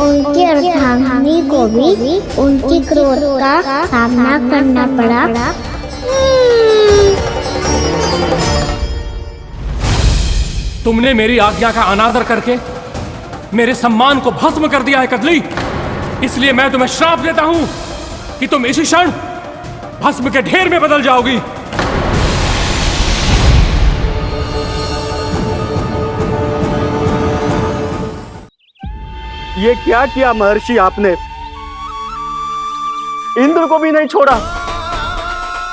उनकी अर्धांगिनी को भी उनकी क्रोध का सामना करना पड़ा। तुमने मेरी आज्ञा का अनादर करके मेरे सम्मान को भस्म कर दिया है कदली। इसलिए मैं तुम्हें श्राप देता हूं कि तुम इसी क्षण भस्म के ढेर में बदल जाओगी। ये क्या किया महर्षि आपने? इंद्र को भी नहीं छोड़ा,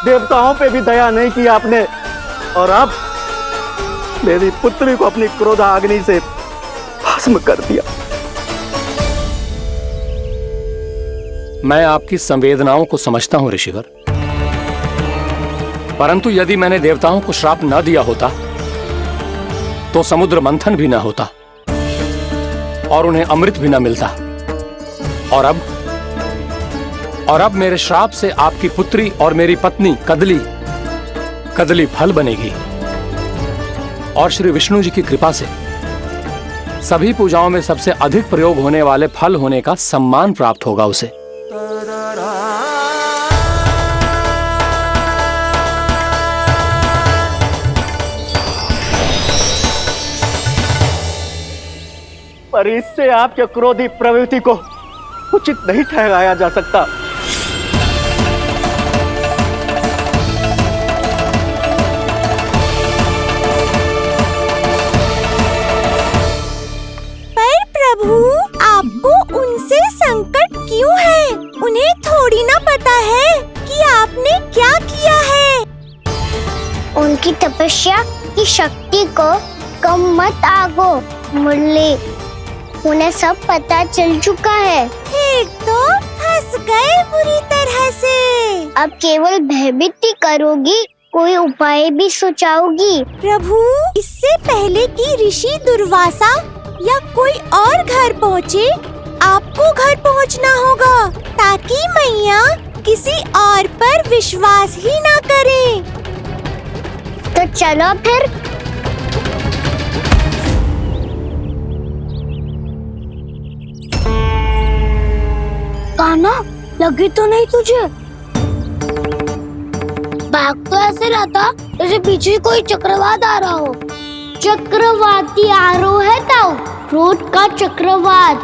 देवताओं पे भी दया नहीं की आपने, और अब मेरी पुत्री को अपनी क्रोधाग्नि से भस्म कर दिया। मैं आपकी संवेदनाओं को समझता हूं ऋषिवर, परंतु यदि मैंने देवताओं को श्राप न दिया होता तो समुद्र मंथन भी न होता और उन्हें अमृत भी न मिलता। और अब मेरे श्राप से आपकी पुत्री और मेरी पत्नी कदली फल बनेगी, और श्री विष्णु जी की कृपा से सभी पूजाओं में सबसे अधिक प्रयोग होने वाले फल होने का सम्मान प्राप्त होगा उसे। पर इससे आपके क्रोधी प्रवृत्ति को उचित नहीं ठहराया जा सकता। पर प्रभु, आपको उनसे संकट क्यों है? उन्हें थोड़ी ना पता है कि आपने क्या किया है। उनकी तपस्या की शक्ति को कम मत आगो मुरली, उन्हें सब पता चल चुका है। फिर तो फंस गए बुरी तरह से। अब केवल भयभीत ही करोगी, कोई उपाय भी सोचाओगी? प्रभु, इससे पहले कि ऋषि दुर्वासा या कोई और घर पहुँचे, आपको घर पहुँचना होगा, ताकि मैया किसी और पर विश्वास ही ना करे। तो चलो फिर। कान्हा, लगी तो नहीं तुझे? भाग तो ऐसे रहा था जैसे पीछे कोई चक्रवात आ रहा हो। चक्रवाती आरोह है ताऊ, क्रोध का चक्रवात।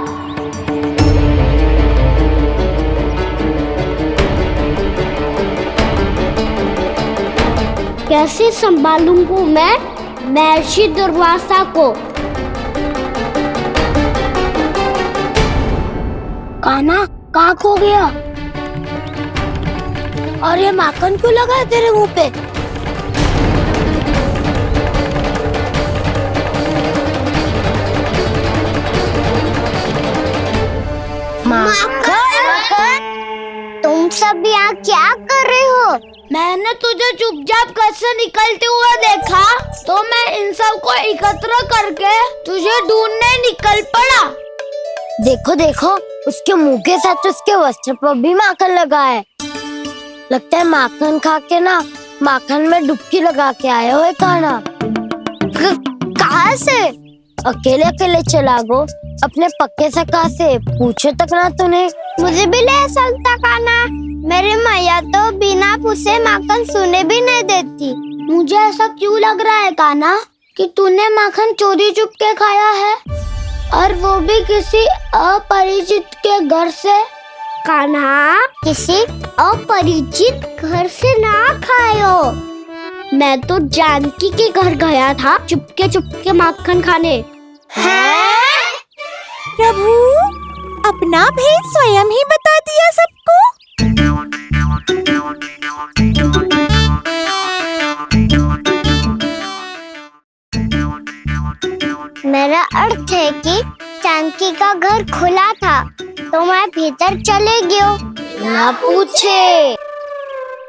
कैसे संभालूंगा मैं महर्षि दुर्वासा को? कान्हा, कहाँ खो गया? और ये माखन क्यों लगा है तेरे मुंह पे? माखन? तुम सब यहाँ क्या कर रहे हो? मैंने तुझे चुपचाप घर से निकलते हुए देखा, तो मैं इन सब को एकत्र करके तुझे ढूंढने निकल पड़ा। देखो देखो, उसके मुंह के साथ उसके वस्त्र पर भी माखन लगा है। लगता है माखन खा के ना माखन में डुबकी लगा के आए हो कान्हा। कहाँ से? अकेले अकेले चला गो, अपने पक्के सखा से पूछो तक ना तूने। मुझे भी ले चलता कान्हा, मेरी मैया तो बिना पूछे माखन सुने भी नहीं देती। मुझे ऐसा क्यों लग रहा है कान्हा कि तूने माखन चोरी चुप के खाया है, और वो भी किसी अपरिचित के घर से? कान्हा, किसी अपरिचित घर से ना खायो। मैं तो जानकी के घर गया था चुपके माखन खाने। हैं? प्रभु, अपना भेद स्वयं ही बता दिया सबको। मेरा अर्थ है कि जानकी का घर खुला था, तो मैं भीतर चले गयो। ना पूछे।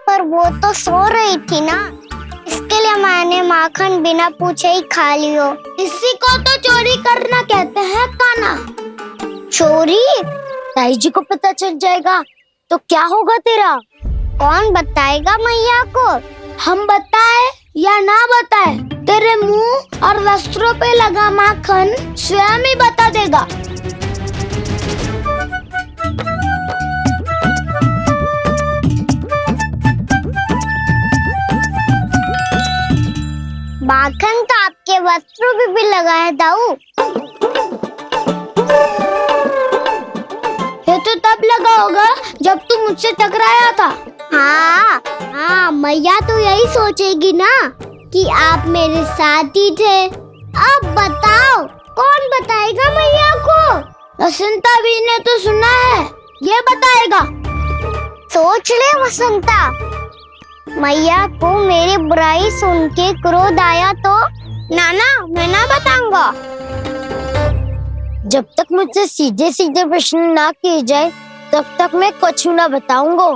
पर वो तो सो रही थी ना, इसके लिए मैंने माखन बिना पूछे ही खा लियो। इसी को तो चोरी करना कहते हैं कान्हा। चोरी? ताई जी को पता चल जाएगा तो क्या होगा तेरा? कौन बताएगा मैया को? हम बताए या ना बताए, तेरे मुंह और वस्त्रों पे लगा माखन स्वयं ही बता देगा। वस्त्र भी लगा है दाऊ। ये तो तब लगा होगा जब तू मुझसे टकराया था। हाँ, मैया तो यही सोचेगी ना कि आप मेरे साथ ही थे। अब बताओ कौन बताएगा मैया को? वसंता भी ने तो सुना है, ये बताएगा। सोच ले वसंता, मैया को मेरी बुराई सुन के क्रोध आया तो नाना मैं ना बताऊंगा। जब तक मुझसे सीधे सीधे प्रश्न ना किए जाए तब तक मैं कुछ ना बताऊंगा।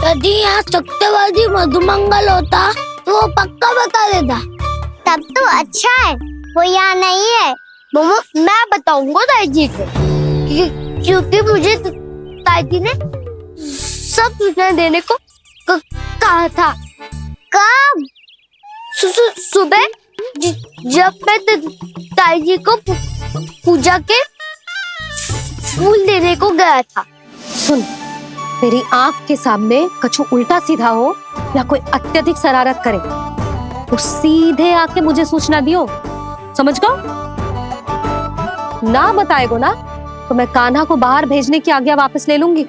यदि यहाँ सत्यवादी मधुमंगल होता तो वो पक्का बता देता। तब तो अच्छा है वो यहाँ नहीं है। मोमो मैं बताऊंगा ताई जी को, क्योंकि मुझे ताई जी ने सब सूचना देने को कहा था। कब? सुबह जब मैं ताई जी को पूजा के फूल देने को गया था। सुन, तेरी आंख के सामने कछु उल्टा सीधा हो या कोई अत्यधिक शरारत करे तो सीधे आके मुझे सूचना दियो, समझ गो? ना बताएगो ना तो मैं कान्हा को बाहर भेजने की आज्ञा वापस ले लूंगी।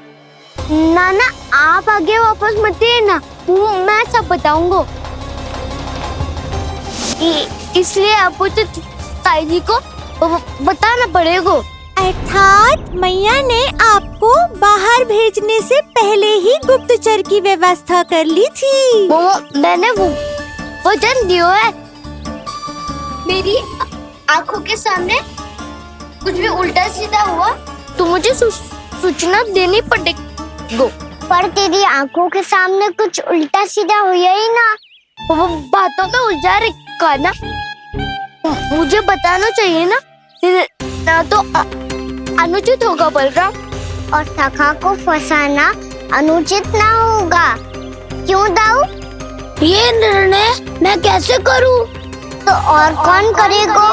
नाना आप आगे वापस मत देना, मैं सब बताऊंगा। इसलिए आपको तो ताई जी को बताना पड़ेगा। अर्थात मैया ने आपको बाहर भेजने से पहले ही गुप्तचर की व्यवस्था कर ली थी। मैंने वो वचन दिया है। मेरी आंखों के सामने कुछ भी उल्टा सीधा हुआ तो मुझे सूचना देनी पड़ेगी। पर तेरी आंखों के सामने कुछ उल्टा सीधा हुआ ही ना, वो बातों में उलझा रखा ना, मुझे बताना चाहिए ना तो अनुचित होगा बलराम। और सखा को फंसाना अनुचित ना होगा, क्यों दाऊ? ये निर्णय मैं कैसे करूं? तो और कौन करेगा?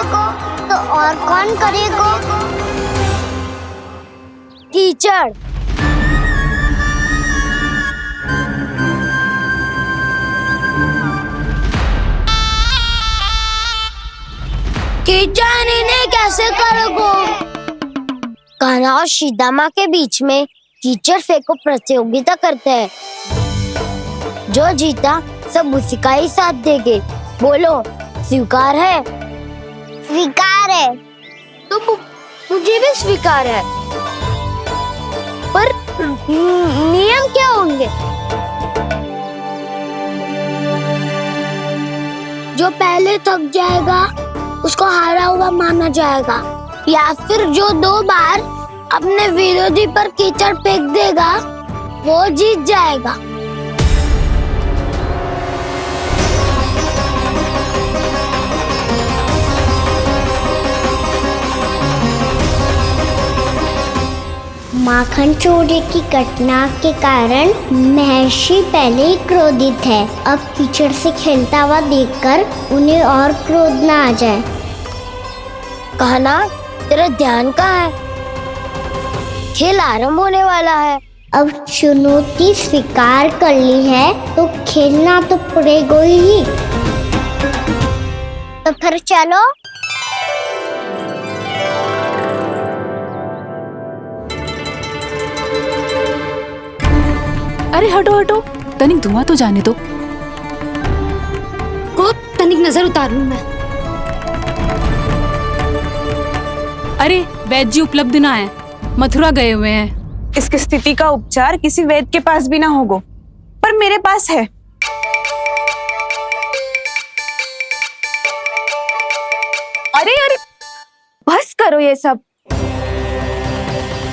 कीचड़। कीचड़ इन्हें कैसे करोगे? कान्हा और सीता के बीच में कीचड़ फेंको प्रतियोगिता करते हैं। जो जीता सब उसी का ही साथ देंगे। बोलो स्वीकार है? स्वीकार है। तो मुझे भी स्वीकार है, पर नियम क्या होंगे? जो पहले थक जाएगा उसको हारा हुआ माना जाएगा, या फिर जो 2 बार अपने विरोधी पर कीचड़ फेंक देगा वो जीत जाएगा। माखन चोरी की घटना के कारण महर्षि पहले ही क्रोधित है। अब कीचड़ से खेलता हुआ देखकर उन्हें और क्रोध न आ जाए। कहना तेरा ध्यान कहाँ है? खेल आरंभ होने वाला है। अब चुनौती स्वीकार कर ली है तो खेलना तो पड़ेगा ही। तो फिर चलो। अरे हटो हटो, तनिक धुआं तो जाने दो। तनिक नजर उतार लूं मैं। अरे वैद्य जी उपलब्ध ना है, मथुरा गए हुए हैं। इसकी स्थिति का उपचार किसी वैद्य के पास भी ना होगा, पर मेरे पास है। अरे अरे बस करो ये सब।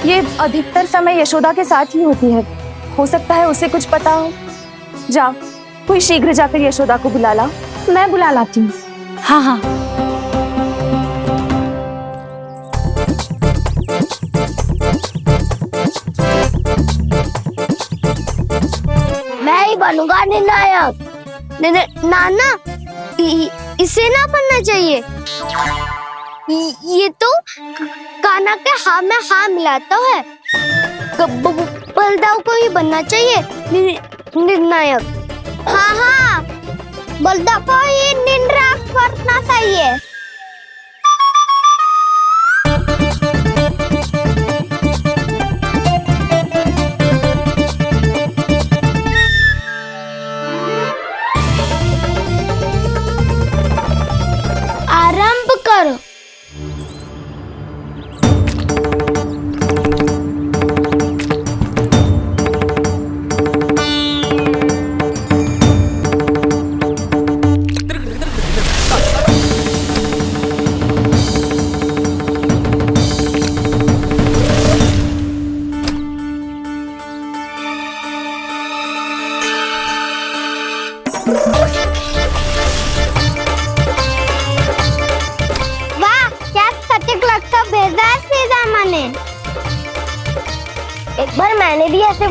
ये अधिकतर समय यशोदा के साथ ही होती है। हो सकता है उसे कुछ पता हो। जाओ, कोई शीघ्र जाकर यशोदा को बुला ला। मैं बुला लाती हूँ। हाँ हाँ। मैं ही बनूंगा निर्णायक। नाना इसे ना बनना चाहिए। ये तो कान्हा के हाँ में हाँ मिलाता है। बलदाऊ को ही बनना चाहिए निर्णायक। हाँ हाँ, बोलता पोई निंद्रा करना चाहिए। आरंभ करो। वाह, क्या सटीक लगता भेजा है सीधा मैंने। एक बार मैंने भी ऐसे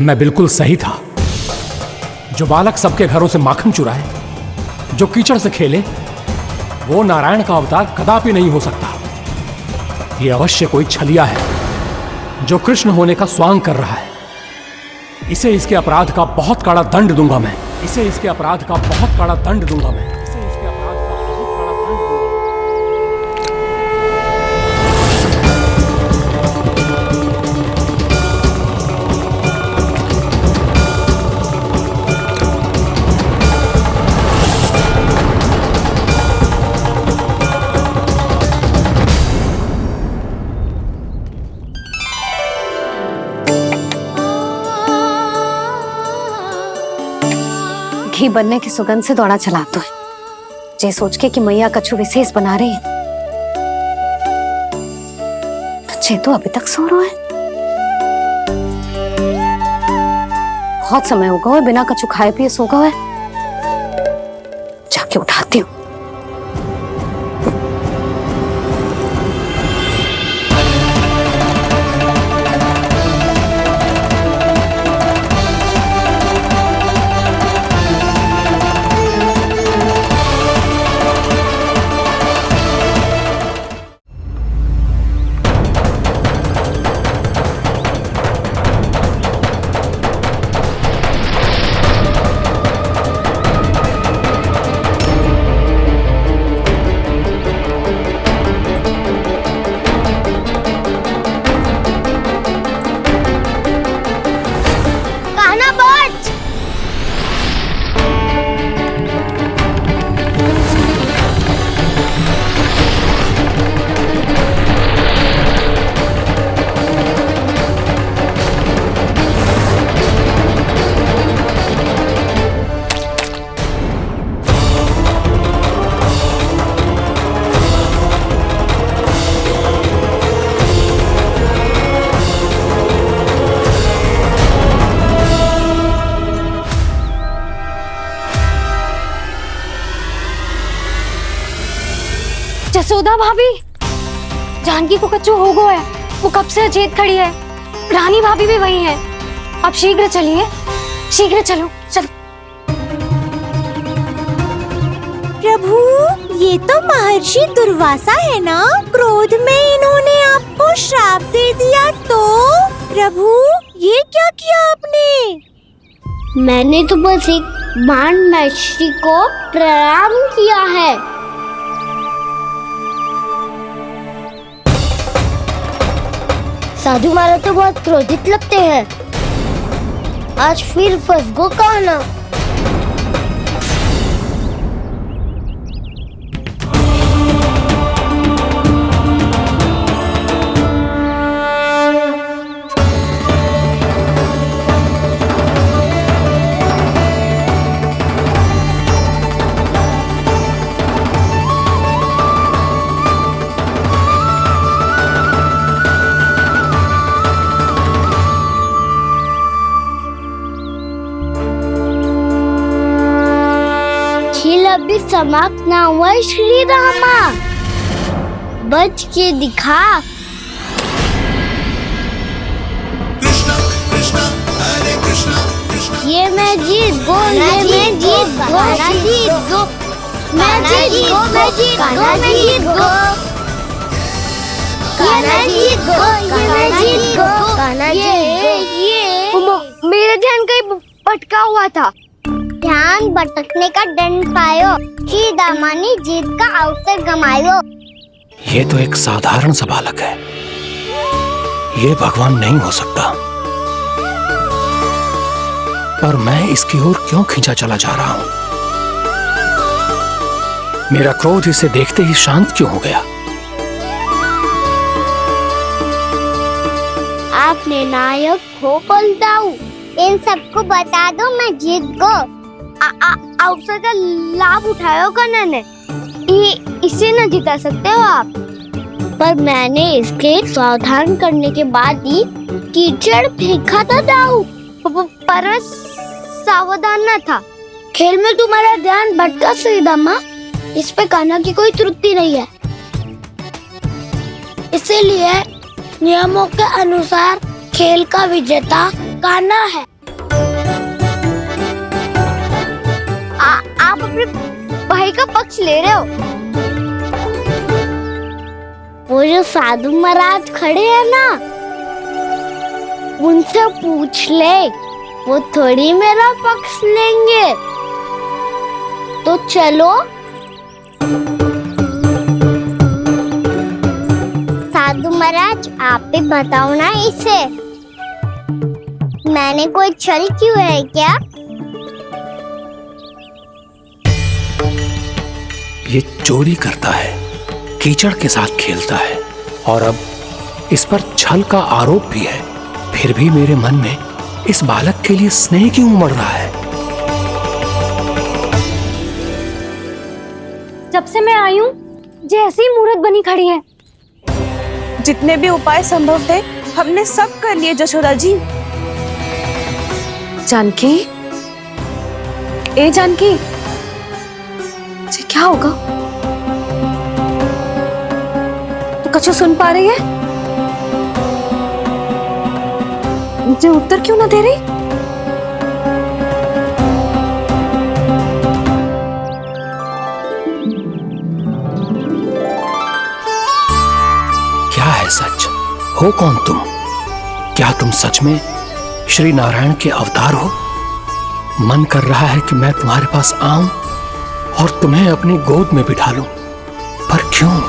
मैं बिल्कुल सही था। जो बालक सबके घरों से माखन चुराए, जो कीचड़ से खेले, वो नारायण का अवतार कदापि नहीं हो सकता। ये अवश्य कोई छलिया है जो कृष्ण होने का स्वांग कर रहा है। इसे इसके अपराध का बहुत कड़ा दंड दूंगा मैं। इसे इसके अपराध का बहुत कड़ा दंड दूंगा मैं। इसे इसके अपराध का बहुत कड़ा दंड दूंगा। घी बनने की सुगंध से दौड़ा चला तो है, जे सोच के कि मैया कछु विशेष बना रही है, तो चे तो अभी तक सो रहा है। बहुत समय हो गया है बिना कछु खाए पिए सो गया है। जाके उठाती हूँ। जसोदा भाभी, जानकी को कच्चू हो गया है। वो कब से अचेत खड़ी है। रानी भाभी भी वही है। आप शीघ्र चलिए, शीघ्र चलो चलो। प्रभु, ये तो महर्षि दुर्वासा है ना? क्रोध में इन्होंने आपको श्राप दे दिया तो? प्रभु, ये क्या किया आपने? मैंने तो बस एक बाण महर्षि को प्रणाम किया है। साधु महाराज तो बहुत क्रोधित लगते हैं। आज फिर फंस गो कहना। अभी समाप्त ना हुआ श्री रामा, बच के दिखा। ये मैं जीत गो, ये मैं जीत गो, जीत गो, मैं जीत गो, मैं जीत गो, मैं जीत गो, ये मैं जीत गो, ये मैं जीत गो, ये मेरा ध्यान कहीं भटका हुआ था। ध्यान भटकने का दंड पायो, सीधा मानी जीत का अवसर गमायो। ये तो एक साधारण सा बालक है, ये भगवान नहीं हो सकता। पर मैं इसकी ओर क्यों खींचा चला जा रहा हूं? मेरा क्रोध इसे देखते ही शांत क्यों हो गया? आपने नायक हो बोलताऊ, इन सबको बता दो मैं जीत गो। अवसर का लाभ उठायो कन्ना ने, इसे न जिता सकते हो आप। पर मैंने इसके सावधान करने के बाद ही कीचड़ फेंका था दाऊ, पर सावधान न था। खेल में तुम्हारा ध्यान भटका श्रीदामा, इस पे कान्हा की कोई त्रुटि नहीं है। इसीलिए नियमों के अनुसार खेल का विजेता कान्हा है। आप अपने भाई का पक्ष ले रहे हो। वो जो साधु महाराज खड़े हैं ना, उनसे पूछ ले, वो थोड़ी मेरा पक्ष लेंगे। तो चलो। साधु महाराज आप भी बताओ ना इसे, मैंने कोई छल क्यों है क्या? ये चोरी करता है, कीचड़ के साथ खेलता है, और अब इस पर छल का आरोप भी है। फिर भी मेरे मन में इस बालक के लिए स्नेह क्यों उमड़ रहा है? जब से मैं आई हूँ जैसी मूर्त बनी खड़ी है। जितने भी उपाय संभव थे हमने सब कर लिए जशोदा जी। जानकी, ए जानकी, ये क्या होगा? तो कछु सुन पा रही है? मुझे उत्तर क्यों ना दे रही? क्या है सच? हो कौन तुम? क्या तुम सच में श्री नारायण के अवतार हो? मन कर रहा है कि मैं तुम्हारे पास आऊं और तुम्हें अपनी गोद में बिठा लूं, पर क्यों?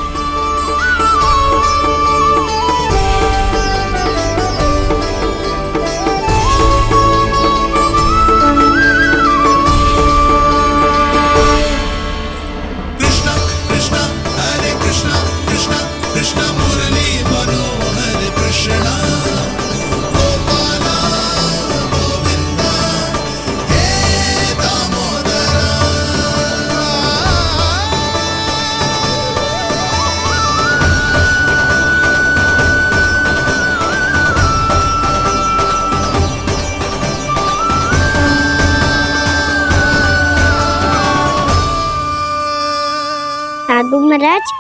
साधु महाराज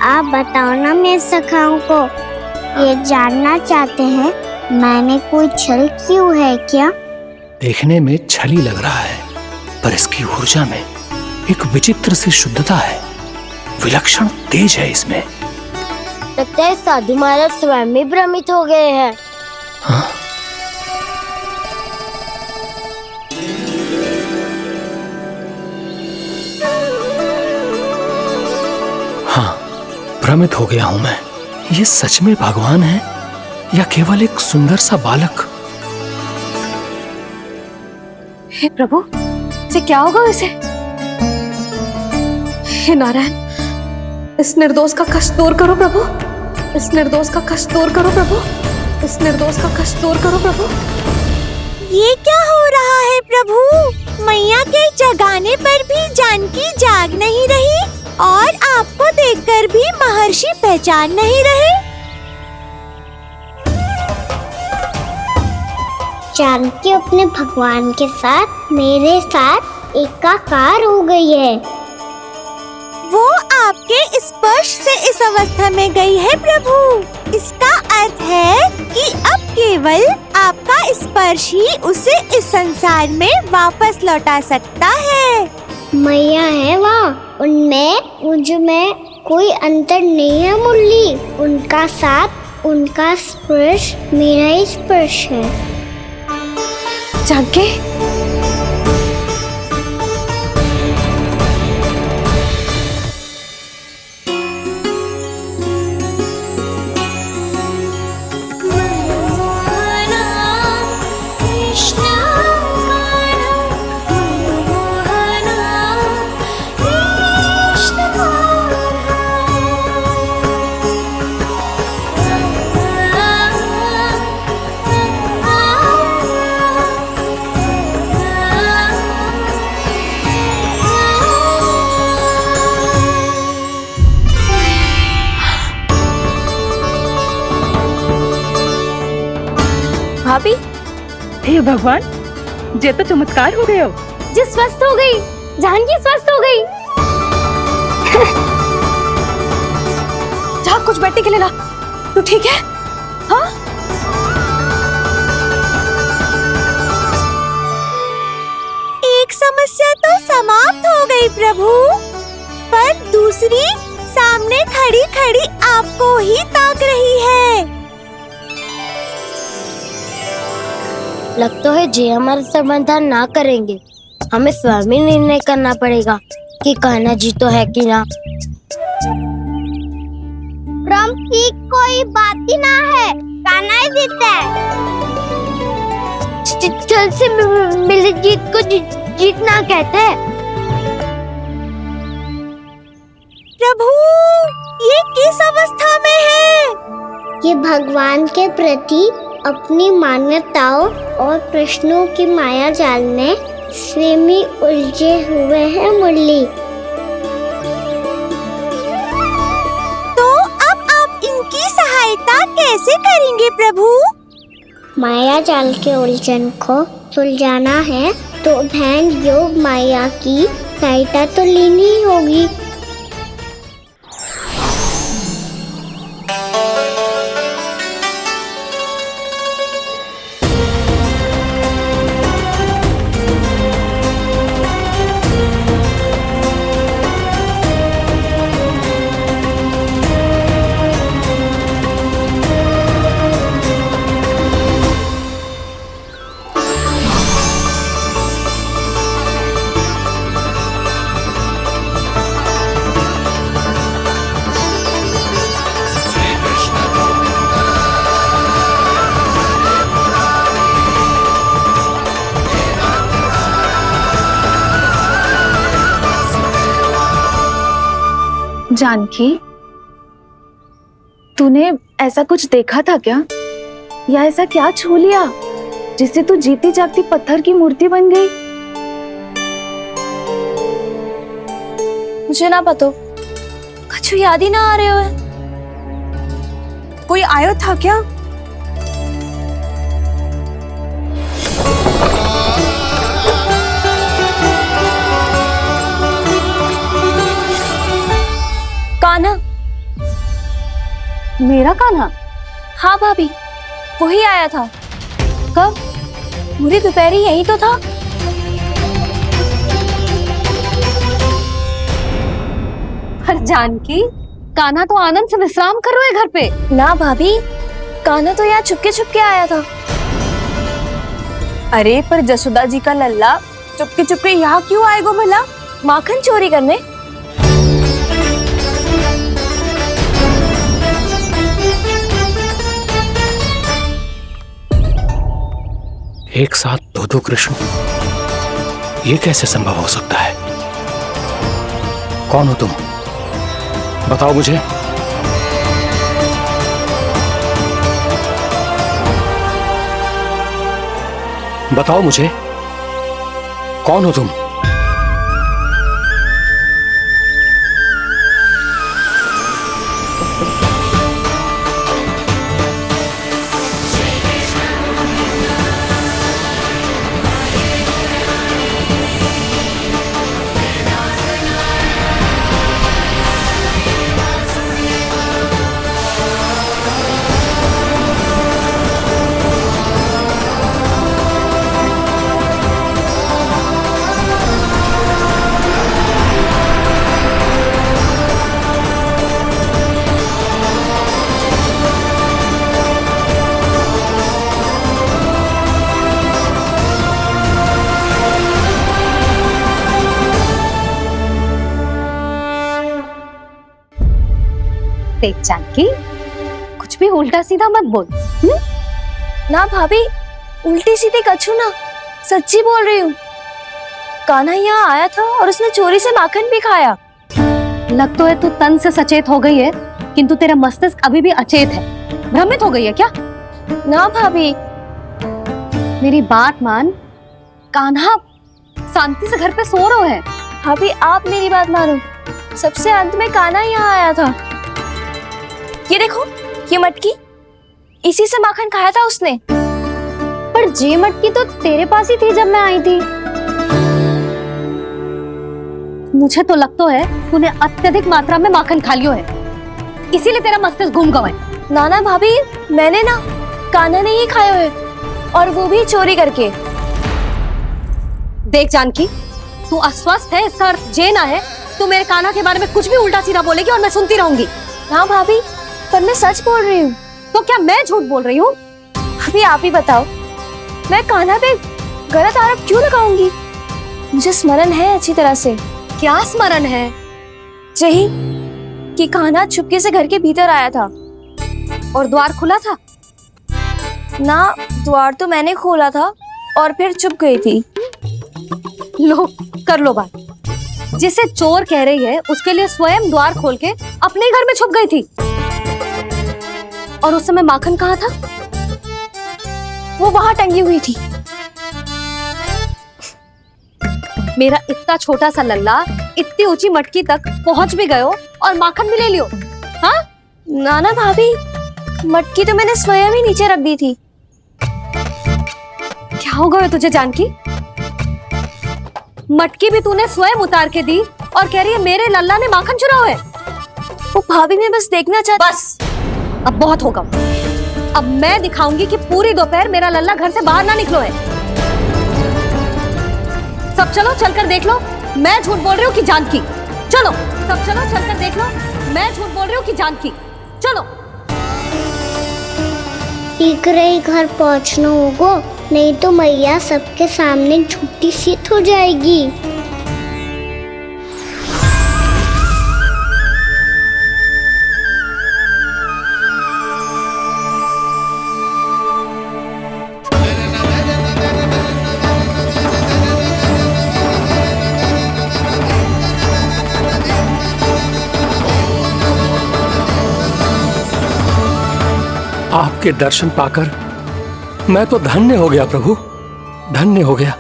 आप बताओ ना मेरे सखाओं को, ये जानना चाहते हैं मैंने कोई छल क्यों है क्या? देखने में छली लग रहा है, पर इसकी ऊर्जा में एक विचित्र सी शुद्धता है, विलक्षण तेज है इसमें। लगता है साधु महाराज स्वयं ही भ्रमित हो गए हैं। हाँ? हाँ, भ्रमित हो गया हूं मैं। ये सच में भगवान है या केवल एक सुंदर सा बालक? हे प्रभु, इसे क्या होगा इसे? हे नारायण, इस निर्दोष का कष्ट दूर करो प्रभु, इस निर्दोष का कष्ट दूर करो प्रभु, इस निर्दोष का कष्ट दूर करो प्रभु। ये क्या हो रहा है प्रभु? मैया के जगाने पर भी जानकी जाग नहीं रही और आपको देखकर भी महर्षि पहचान नहीं रहे। जानकी अपने भगवान के साथ मेरे साथ एकाकार हो गई है। वो आपके स्पर्श से इस अवस्था में गई है प्रभु। इसका अर्थ है कि अब केवल आपका स्पर्श ही उसे इस संसार में वापस लौटा सकता है। मैया है वहाँ, उनमें मुझ में कोई अंतर नहीं है मुरली। उनका साथ, उनका स्पर्श मेरा ही स्पर्श है। जानकी, भाभी, हे भगवान, ये तो चमत्कार हो गयो। जी स्वस्थ हो गई, जानकी स्वस्थ हो गई। जा कुछ बैठने के लिए ला। तू ठीक है? हाँ? एक समस्या तो समाप्त हो गई प्रभु, पर दूसरी सामने खड़ी खड़ी आपको ही ताक रही है। लगता है जी हमारा समाधान ना करेंगे। हमें स्वयं ही निर्णय करना पड़ेगा कि कान्हा जी तो है कि ना। ब्रह्म की कोई बात ही ना है, कान्हा ही जीता है। चल से मिली जीत को जीतना कहते हैं। प्रभु, ये किस अवस्था में है? ये भगवान के प्रति अपनी मान्यताओं और प्रश्नों की माया जाल में स्वयं ही उलझे हुए हैं मुरली। तो अब आप इनकी सहायता कैसे करेंगे प्रभु? माया जाल के उलझन को सुलझाना है तो बहन योग माया की सहायता तो लेनी ही होगी। जानकी, तूने ऐसा कुछ देखा था क्या? या ऐसा क्या छू लिया जिससे तू जीती जागती पत्थर की मूर्ति बन गई? मुझे ना पता, कुछ याद ही ना आ रहे हो। कोई आयो था क्या? कान्हा। मेरा कान्हा? हाँ भाभी, वही आया था। कब? पूरी दोपहर यही तो था। हर जानकी, कान्हा तो आनंद से विश्राम कर रहे घर पे। ना भाभी, कान्हा तो यहाँ छुपके छुपके आया था। अरे पर जसोदा जी का लल्ला चुपके चुपके यहाँ क्यों आएगा भला? माखन चोरी करने। एक साथ दो कृष्ण, ये कैसे संभव हो सकता है? कौन हो तुम? बताओ मुझे। बताओ मुझे, कौन हो तुम? देख जानकी, कुछ भी उल्टा सीधा मत बोल। ना भाभी, उल्टी सीधी कछु ना, सच्ची बोल रही हूँ। कान्हा यहाँ आया था और उसने चोरी से माखन भी खाया। लग तो है तू तन से सचेत हो गई है, किंतु तेरा मस्तिष्क अभी भी अचेत है। भ्रमित हो गई है क्या? ना भाभी। मेरी बात मान, कान्हा शांति से घर पे सो रहा है। भाभी आप मेरी बात मानो, सबसे अंत में कान्हा यहाँ आया था। ये देखो, ये मटकी, इसी से माखन खाया था उसने। पर ये मटकी तो तेरे पास ही थी जब मैं आई थी। मुझे तो लगता है तूने अत्यधिक मात्रा में माखन खा लियो है, इसीलिए तेरा मस्तिष्क घूम गया है। नाना भाभी, मैंने ना, कान्हा ने ही खाया है, और वो भी चोरी करके। देख जानकी, तू अस्वस्थ है, इसका अर्थ ये ना है तू मेरे कान्हा के बारे में कुछ भी उल्टा सीधा बोलेगी और मैं सुनती रहूंगी। ना भाभी, पर मैं सच बोल रही हूँ। तो क्या मैं झूठ बोल रही हूँ? भाभी आप ही बताओ, मैं कान्हा पे गलत आरोप क्यों लगाऊंगी? मुझे स्मरण है अच्छी तरह से। क्या स्मरण है? यही कि कान्हा चुपके से घर के भीतर आया था। और द्वार खुला था? ना, द्वार तो मैंने खोला था और फिर चुप गई थी। लो, कर लो बात। जिसे चोर कह रही है उसके लिए स्वयं द्वार खोल के अपने घर में छुप गई थी। और उस समय माखन कहाँ था? वो वहां टंगी हुई थी। मेरा इतना छोटा सा लल्ला इतनी ऊंची मटकी तक पहुंच भी गयो और माखन भी ले लियो। हाँ? नाना भाभी, मटकी तो मैंने स्वयं ही नीचे रख दी थी। क्या हो गया तुझे जानकी? मटकी भी तूने स्वयं उतार के दी और कह रही है मेरे लल्ला ने माखन चुराया है। वो भाभी मैं बस देखना चाहती। बस, अब बहुत होगा। अब मैं दिखाऊंगी कि पूरी दोपहर मेरा लल्ला घर से बाहर ना निकलो है। सब चलो, चलकर देख लो मैं झूठ बोल रही हूँ कि जानकी। चलो सब चलो, चलकर देख लो मैं झूठ बोल रही हूँ कि जानकी। चलो। शीघ्र ही घर पहुंचना होगा, नहीं तो मैया सबके सामने झूठी सिद्ध हो जाएगी। आपके दर्शन पाकर मैं तो धन्य हो गया प्रभु, धन्य हो गया।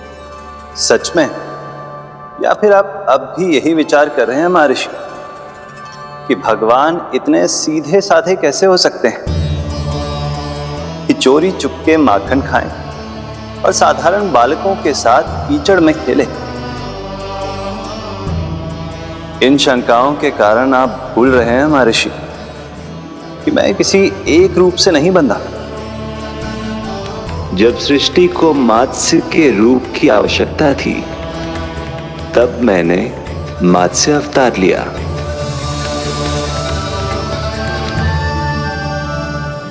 सच में? या फिर आप अब भी यही विचार कर रहे हैं महर्षि कि भगवान इतने सीधे साधे कैसे हो सकते हैं कि चोरी चुपके माखन खाएं और साधारण बालकों के साथ कीचड़ में खेले? इन शंकाओं के कारण आप भूल रहे हैं महर्षि कि मैं किसी एक रूप से नहीं बंधा। जब सृष्टि को मत्स्य के रूप की आवश्यकता थी, तब मैंने मत्स्य अवतार लिया।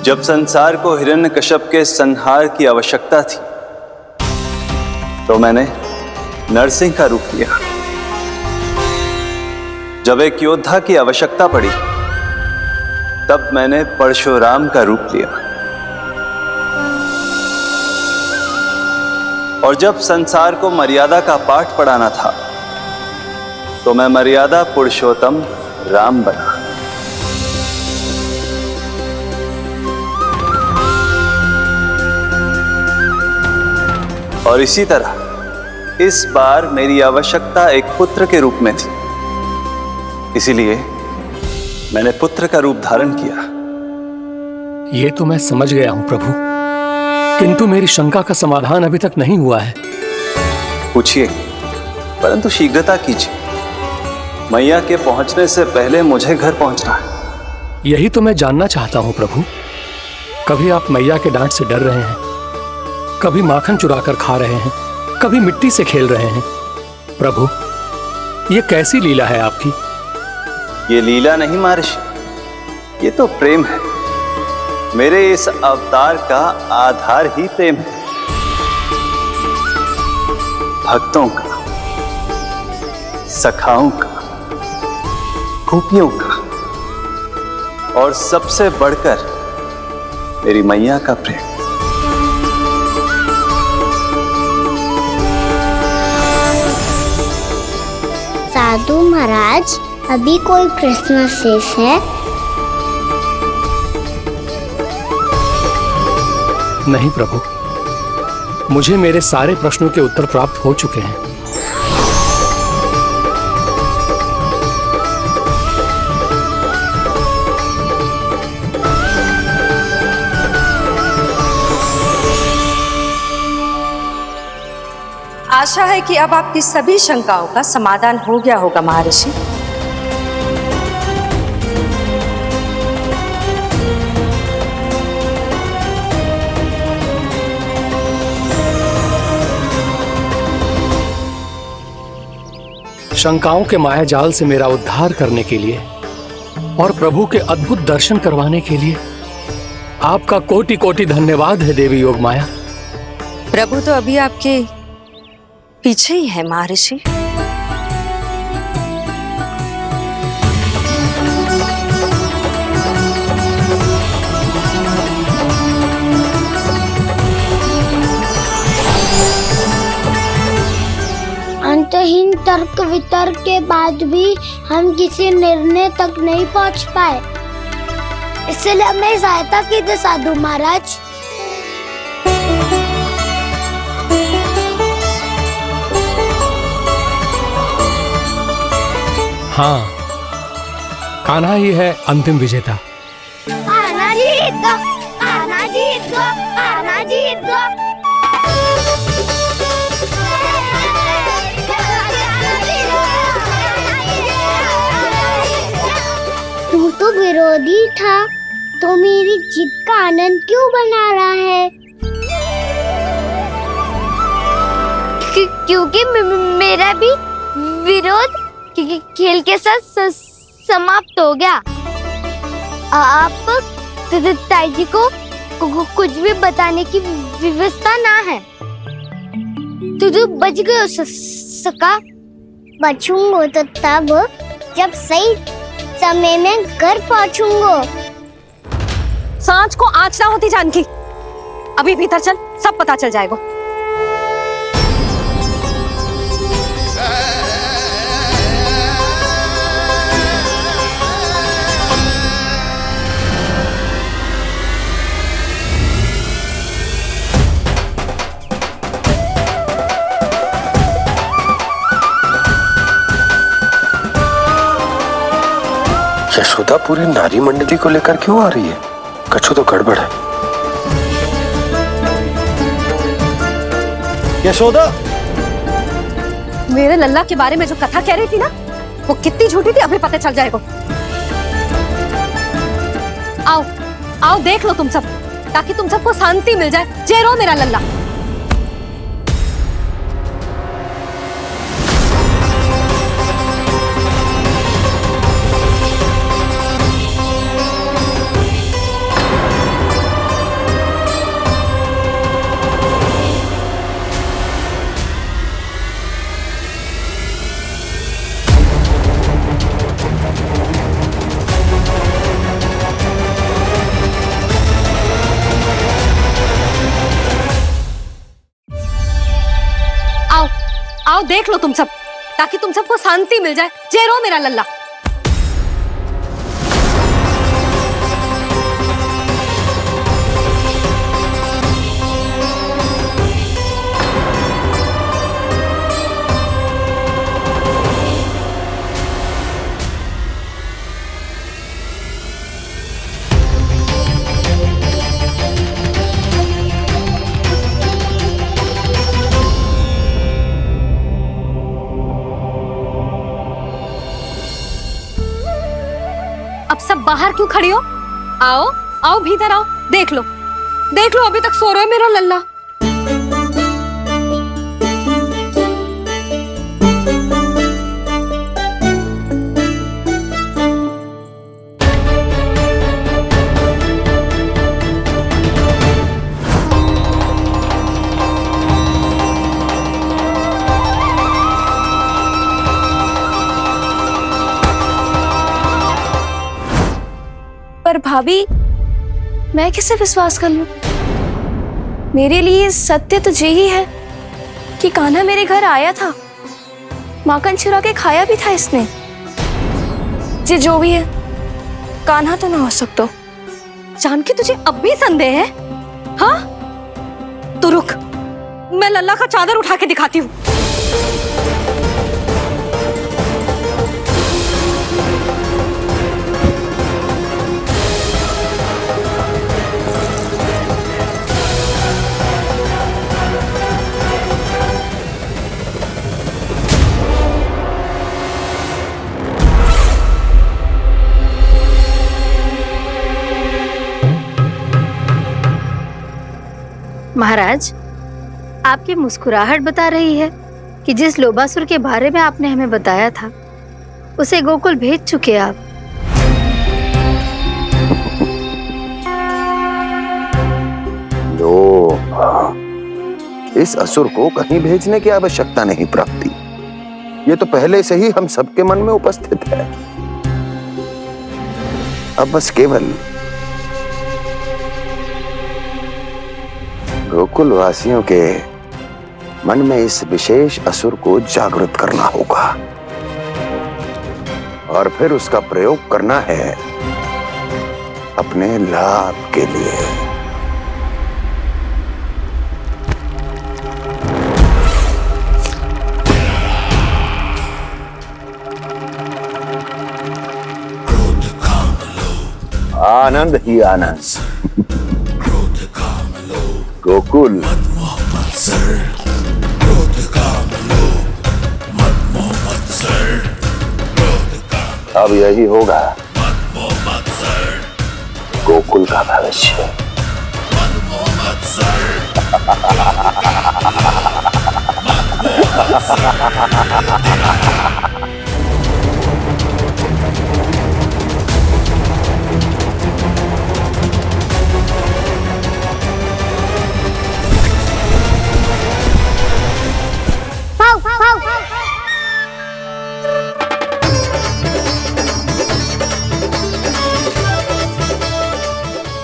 जब संसार को हिरण्यकश्यप के संहार की आवश्यकता थी, तो मैंने नरसिंह का रूप लिया। जब एक योद्धा की आवश्यकता पड़ी, तब मैंने परशुराम का रूप लिया। और जब संसार को मर्यादा का पाठ पढ़ाना था, तो मैं मर्यादा पुरुषोत्तम राम बना। और इसी तरह इस बार मेरी आवश्यकता एक पुत्र के रूप में थी, इसीलिए मैंने पुत्र का रूप धारण किया। ये तो मैं समझ गया हूं प्रभु, किंतु मेरी शंका का समाधान अभी तक नहीं हुआ है। पूछिए, परंतु शीघ्रता कीजिए। मैया के पहुंचने से पहले मुझे घर पहुंचना है। यही तो मैं जानना चाहता हूं प्रभु। कभी आप मैया के डांट से डर रहे हैं, कभी माखन चुराकर खा रहे हैं, कभी मिट्टी से खेल रहे हैं। प्रभु, ये कैसी लीला है आपकी? ये लीला नहीं महर्षि, ये तो प्रेम है। मेरे इस अवतार का आधार ही प्रेम है। भक्तों का, सखाओं का, गोपियों का, और सबसे बढ़कर मेरी मैया का प्रेम। साधु महाराज, अभी कोई प्रश्न शेष है? नहीं प्रभु, मुझे मेरे सारे प्रश्नों के उत्तर प्राप्त हो चुके हैं। आशा है कि अब आपकी सभी शंकाओं का समाधान हो गया होगा महर्षि। शंकाओं के मायाजाल से मेरा उद्धार करने के लिए और प्रभु के अद्भुत दर्शन करवाने के लिए आपका कोटि कोटि धन्यवाद है देवी योगमाया। प्रभु तो अभी आपके पीछे ही है महर्षि। अंतहीन तर्क वितर्क के बाद भी हम किसी निर्णय तक नहीं पहुंच पाए, इसलिए हमें सहायता कीजिए साधु महाराज। हाँ, कान्हा ही है अंतिम विजेता। आना जीत दो, आना जीत दो, आना जीत दो। तू तो विरोधी था, तो मेरी जीत का आनंद क्यों बना रहा है? क्योंकि मेरा भी विरोध खेल के साथ समाप्त हो गया। आप ताई जी को कुछ भी बताने की व्यवस्था ना है। तू बच गए सका। बचूंगा तो तब जब सही समय में घर पहुंचूंगा। सांच को आँच ना होती जानकी। अभी भीतर चल, सब पता चल जाएगा। यशोदा पूरी नारी मंडली को लेकर क्यों आ रही है? कछु तो गड़बड़ है। यशोदा, मेरे लल्ला के बारे में जो कथा कह रही थी ना, वो कितनी झूठी थी अभी पता चल जाएगा। आओ आओ देख लो तुम सब, ताकि तुम सबको शांति मिल जाए। जय रो मेरा लल्ला। आओ देख लो तुम सब, ताकि तुम सबको शांति मिल जाए। जय रो मेरा लल्ला। अब सब बाहर क्यों खड़ी हो? आओ आओ भीतर आओ, देख लो अभी तक सो रहा है मेरा लल्ला। पर भाभी, मैं किसे विश्वास कर लूं? मेरे लिए सत्य तो यही है कि कान्हा मेरे घर आया था, माखन चुरा के खाया भी था इसने। ये जो भी है, कान्हा तो ना हो सकता। जानकी तुझे अब भी संदेह है? हाँ तो रुक, मैं लल्ला का चादर उठा के दिखाती हूँ। महाराज, आपकी मुस्कुराहट बता रही है कि जिस लोबासुर के बारे में आपने हमें बताया था उसे गोकुल भेज चुके आप। लो, इस असुर को कहीं भेजने की आवश्यकता नहीं प्राप्ति। ये तो पहले से ही हम सबके मन में उपस्थित है। अब बस केवल गोकुल वासियों के मन में इस विशेष असुर को जागृत करना होगा और फिर उसका प्रयोग करना है अपने लाभ के लिए। आनंद ही आनंद। गोकुल अब यही होगा गोकुल का भविष्य।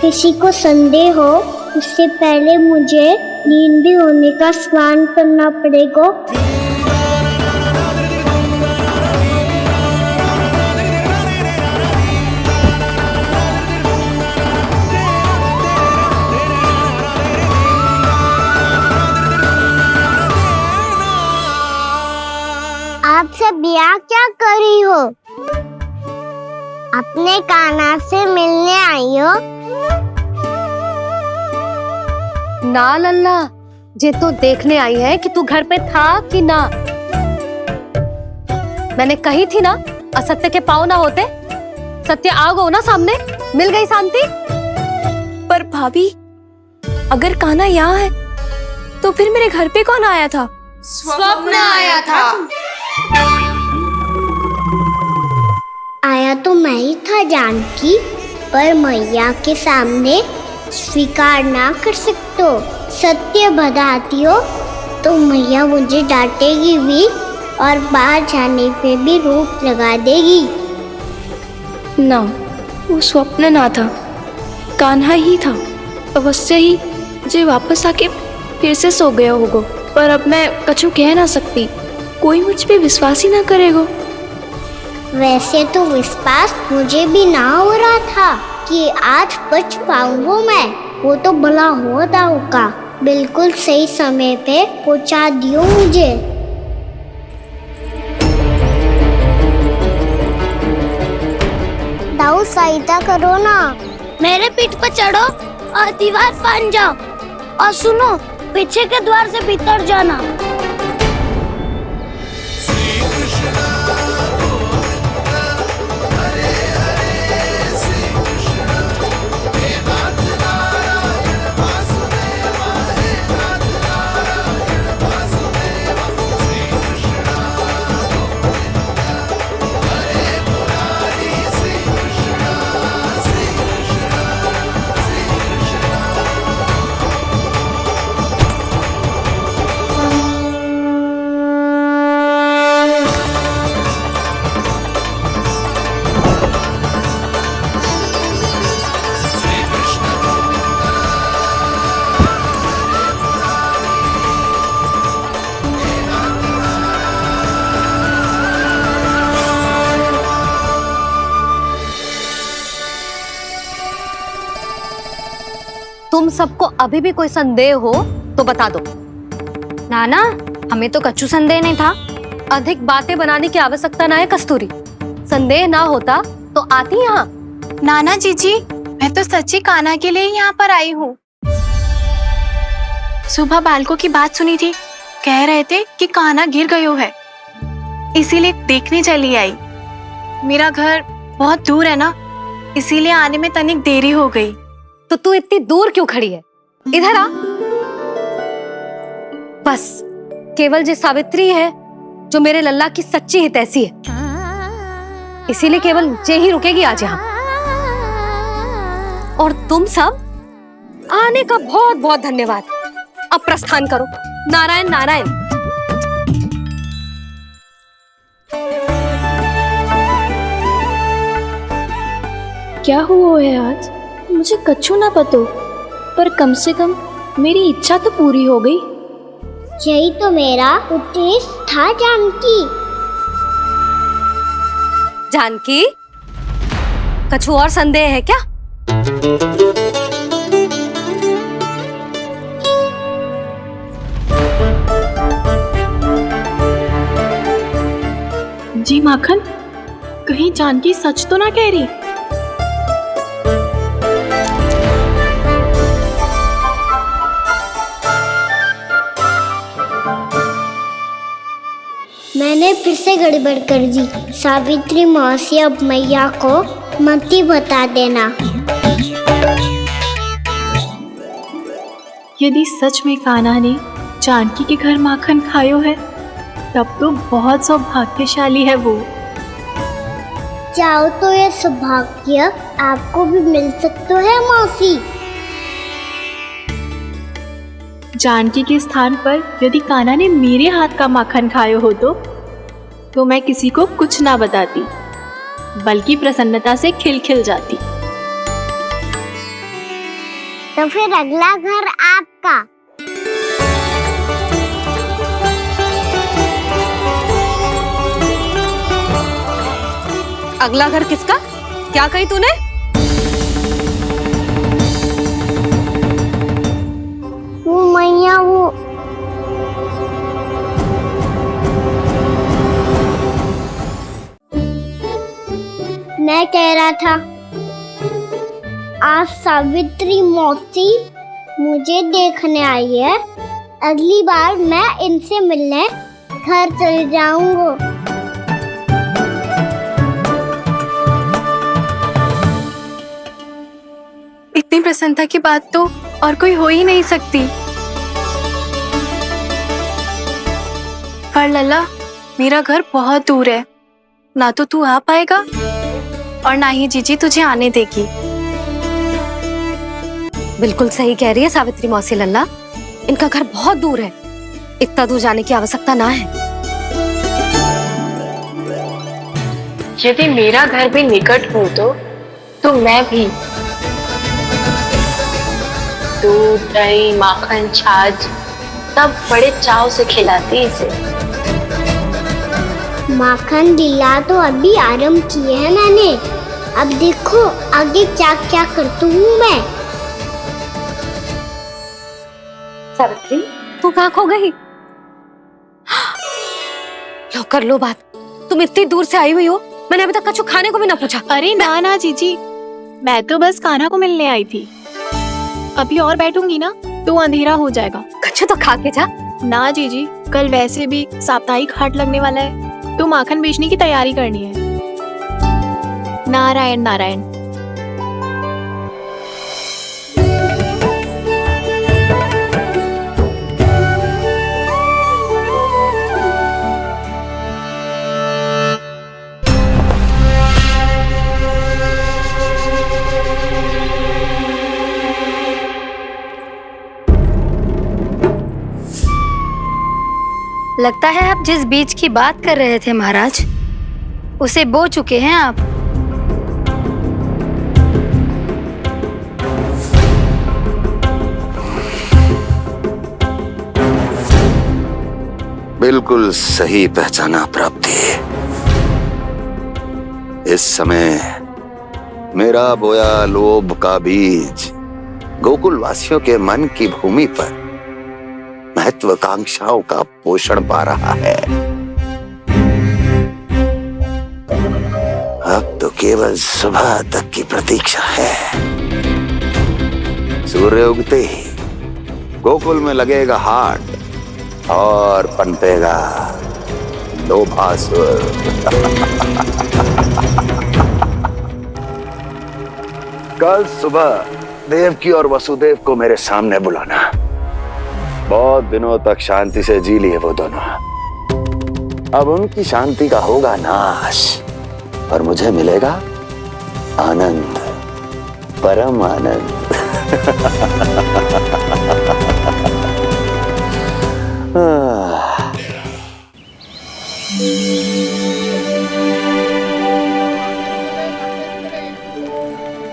किसी को संदेह हो उससे पहले मुझे नींद भी होने का स्नान करना पड़ेगा। आप सब यहाँ क्या कर रही हो? अपने कान्हा से मिलने आई हो? ना लल्ला, जे तो देखने आई है कि तू घर पे था कि ना। मैंने कही थी ना, असत्य के पांव ना होते। सत्य आ गो ना सामने, मिल गई शांति। पर भाभी, अगर कान्हा यहाँ है तो फिर मेरे घर पे कौन आया था? स्वप्न आया था। आया तो मैं ही था जानकी, पर मैया के सामने स्वीकार ना कर सकते हो। सत्य बताती हो तो मैया मुझे डांटेगी भी और बाहर जाने पे भी रोक लगा देगी। ना, वो स्वप्न ना था, कान्हा ही था। अवश्य ही जे वापस आके फिर से सो गया होगा। पर अब मैं कछु कह ना सकती, कोई मुझ पे विश्वास ही ना करेगा। वैसे तो विश्वास मुझे भी ना हो रहा था कि आज बच पाऊंगा मैं। वो तो भला होता होगा, बिल्कुल सही समय पे पहुंचा दियो मुझे। दाऊ सहायता करो ना, मेरे पीठ पर चढ़ो और दीवार फांद जाओ। और सुनो, पीछे के द्वार से भीतर जाना। तुम सबको अभी भी कोई संदेह हो तो बता दो। नाना, हमें तो कच्चू संदेह नहीं था। अधिक बातें बनाने की आवश्यकता ना है कस्तूरी। संदेह ना होता तो आती यहाँ। नाना जीजी, मैं तो सच्ची कान्हा के लिए यहाँ पर आई हूँ। सुबह बालकों की बात सुनी थी, कह रहे थे कि कान्हा गिर गयो है, इसीलिए देखने चली आई। मेरा घर बहुत दूर है ना, इसीलिए आने में तनिक देरी हो गई। तो तू इतनी दूर क्यों खड़ी है? इधर आ। बस केवल जे सावित्री है जो मेरे लल्ला की सच्ची हितैषी है, इसीलिए केवल जे ही रुकेगी आज यहाँ। और तुम सब आने का बहुत बहुत धन्यवाद। अब प्रस्थान करो। नारायण नारायण। क्या हुआ है आज? मुझे कच्चू ना पतो, पर कम से कम मेरी इच्छा तो पूरी हो गई। यही तो मेरा उद्देश्य था जानकी। जानकी, कछु और संदेह है क्या? जी माखन, कहीं जानकी सच तो ना कह रही? मैंने फिर से गड़बड़ कर दी। सावित्री मौसी अब मैया को मत ही बता देना। यदि सच में कान्हा ने जानकी के घर माखन खायो है, तब तो बहुत सौभाग्यशाली है वो। चाहो तो ये सौभाग्य आपको भी मिल सकता है मौसी। जानकी के स्थान पर यदि कान्हा ने मेरे हाथ का माखन खायो हो तो मैं किसी को कुछ ना बताती, बल्कि प्रसन्नता से खिलखिल जाती। तो फिर अगला घर आपका। अगला घर किसका? क्या कही तूने? वो मैया, वो मैं कह रहा था, आज सावित्री मौसी मुझे देखने आई है। अगली बार मैं इनसे मिलने घर चले जाऊंगा। इतनी प्रसन्नता की बात तो और कोई हो ही नहीं सकती। पर लल्ला, मेरा घर बहुत दूर है, ना तो तू आ पाएगा और ना ही जीजी तुझे आने देगी। बिल्कुल सही कह रही है सावित्री मौसी लल्ला, इनका घर बहुत दूर है, इतना दूर जाने की आवश्यकता ना है। यदि मेरा घर भी निकट हो तो मैं भी दूध, दही, माखन, छाछ सब बड़े चाव से खिलाती इसे। माखन लीला तो अभी आरंभ किए हैं मैंने, अब देखो आगे क्या क्या करती हूँ मैं। सावित्री, तू कहाँ खो गई? लो कर लो बात। तुम इतनी दूर से आई हुई हो, मैंने अभी तक कछु खाने को भी ना पूछा। अरे ना ना जीजी, मैं तो बस कान्हा को मिलने आई थी। अभी और बैठूंगी ना तो अंधेरा हो जाएगा। कछु तो खा के जा। ना जीजी, कल वैसे भी साप्ताहिक हाट लगने वाला है, तो माखन बेचने की तैयारी करनी है। नारायण नारायण। लगता है आप जिस बीज की बात कर रहे थे महाराज, उसे बो चुके हैं आप। बिल्कुल सही पहचाना प्राप्ति। इस समय मेरा बोया लोभ का बीज गोकुल वासियों के मन की भूमि पर महत्वाकांक्षाओं का पोषण पा रहा है। अब तो केवल सुबह तक की प्रतीक्षा है। सूर्य उगते ही गोकुल में लगेगा हाट और पनपेगा लोभासुर। कल सुबह देवकी और वसुदेव को मेरे सामने बुलाना। बहुत दिनों तक शांति से जी लिए वो दोनों, अब उनकी शांति का होगा नाश और मुझे मिलेगा आनंद, परम आनंद।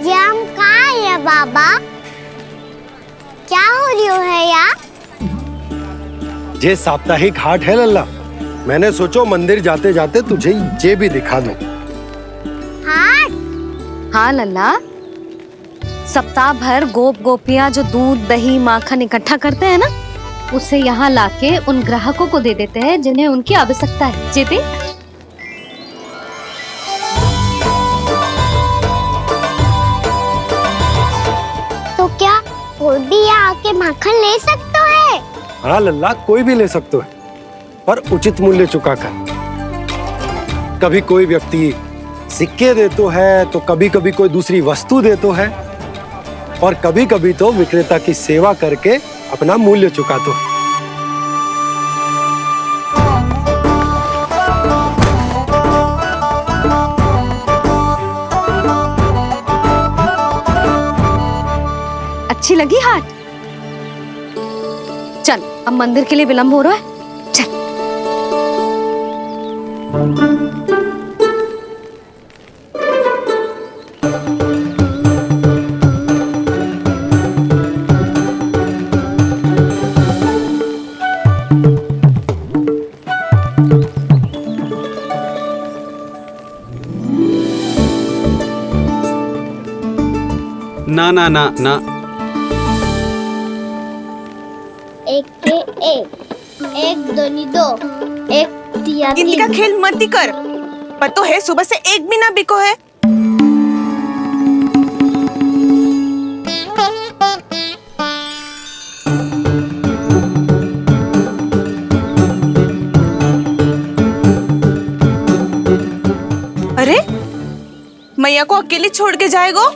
ये हम कहाँ है बाबा? क्या हो रही है यार? ये साप्ताहिक हाट है लल्ला। मैंने सोचो मंदिर जाते जाते तुझे ये भी दिखा दूं। हाट? हाँ लल्ला, सप्ताह भर गोप गोपियां जो दूध दही माखन इकट्ठा करते हैं ना, उसे यहाँ लाके उन ग्राहकों को दे देते हैं जिन्हें उनकी आवश्यकता है। जेपी, तो क्या कोई भी यहाँ आके माखन ले सकता है? हाँ लल्ला, कोई भी ले सकते है, पर उचित मूल्य चुकाकर। कभी कोई व्यक्ति सिक्के देतो है, तो कभी कभी कोई दूसरी वस्तु देतो है, और कभी कभी तो विक्रेता की सेवा करके अपना मूल्य चुकातो है। अच्छी लगी हाट? चल, अब मंदिर के लिए विलंब हो रहा है। चल। ना ना ना ना, एक के एक दोनी दो, एक तिया तीन। इनका खेल मत ही कर, पर तो है सुबह से एक भी ना बिको है। अरे मैया को अकेले छोड़ के जाएगो?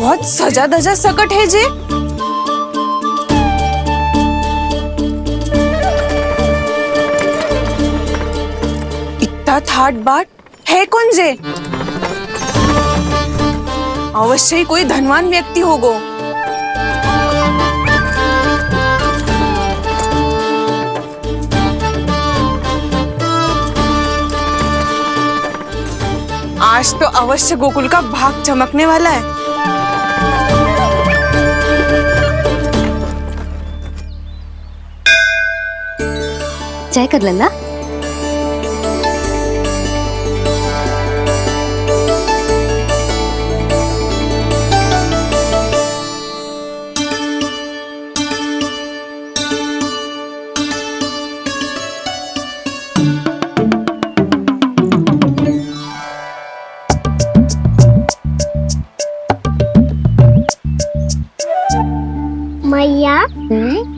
बहुत सजा धजा सकट है जे। इतना थाट बाट है कौन जे? अवश्य ही कोई धनवान व्यक्ति होगो। आज तो अवश्य गोकुल का भाग चमकने वाला है। जय कर लल्ला। मैया,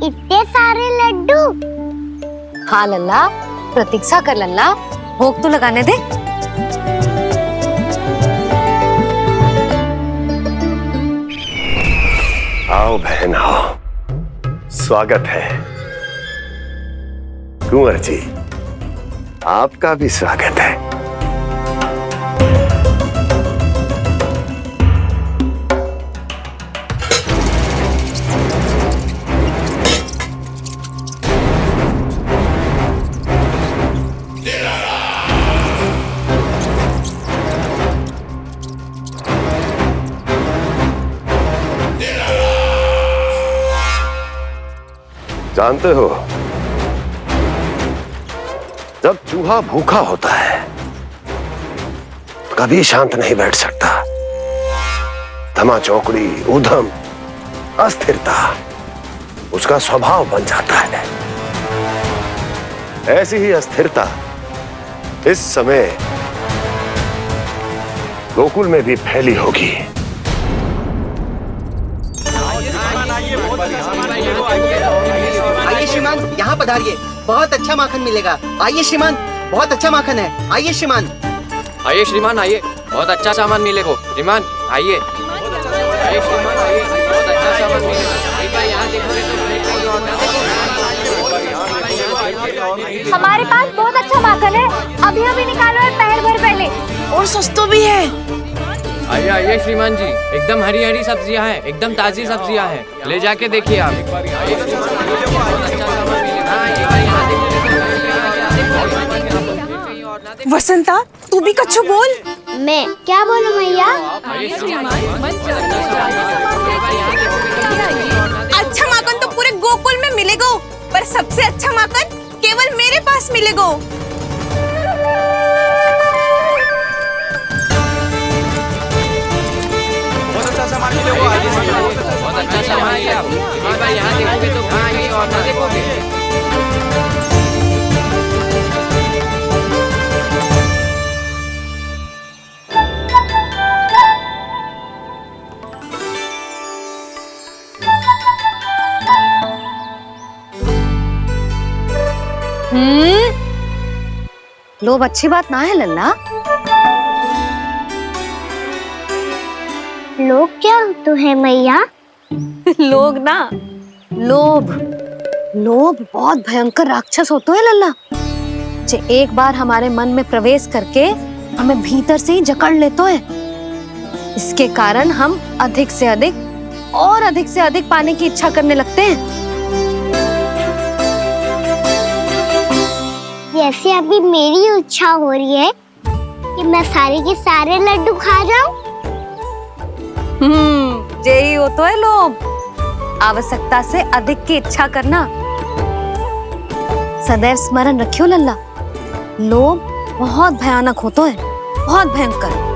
इतने सारे लड्डू। हाँ लल्ला, प्रतीक्षा कर लल्ला, भोग तो लगाने दे। आओ बहन आओ, स्वागत है। कुंवर जी, आपका भी स्वागत है। जानते हो, जब चूहा भूखा होता है कभी शांत नहीं बैठ सकता। धमा चौकड़ी, ऊधम, अस्थिरता उसका स्वभाव बन जाता है। ऐसी ही अस्थिरता इस समय गोकुल में भी फैली होगी। आइए श्रीमान, यहाँ पधारिए, बहुत अच्छा माखन मिलेगा। आइए श्रीमान, बहुत अच्छा माखन है। आइए श्रीमान। आइए श्रीमान, आइए, बहुत अच्छा सामान मिलेगा। श्रीमान आइए, आइए श्रीमान, आइए, बहुत अच्छा सामान मिलेगा। एक बार यहाँ देखोगे तो हमारे पास बहुत अच्छा माखन है, अभी अभी निकालो है, पहर भर पहले, और सस्ता भी है। आइए आइए श्रीमान जी, एकदम हरी हरी सब्जियां हैं, एकदम ताजी सब्जियां हैं, ले जाके देखिए आप। वसंता, तू भी कछु बोल। मैं क्या बोलूं मैया? अच्छा माखन तो पूरे गोकुल में मिलेगा, पर सबसे अच्छा माखन केवल मेरे पास मिलेगा। बहुत अच्छा सामान है आप। एक बार यहाँ देखोगे तो आइए और ना देखोगे। लोभ अच्छी बात ना है लल्ला। लोग क्या तो है मैया? लोग ना, लोभ। लोभ बहुत भयंकर राक्षस होता है लल्ला, जो एक बार हमारे मन में प्रवेश करके हमें भीतर से ही जकड़ लेता है। इसके कारण हम अधिक से अधिक और अधिक से अधिक पाने की इच्छा करने लगते हैं। जैसे अभी मेरी इच्छा हो रही है कि मैं सारे के सारे लड्डू खा जाऊं। यही होता है लोभ, आवश्यकता से अधिक की इच्छा करना। सदैव स्मरण रखियो लल्ला, लोभ बहुत भयानक होता है, बहुत भयंकर।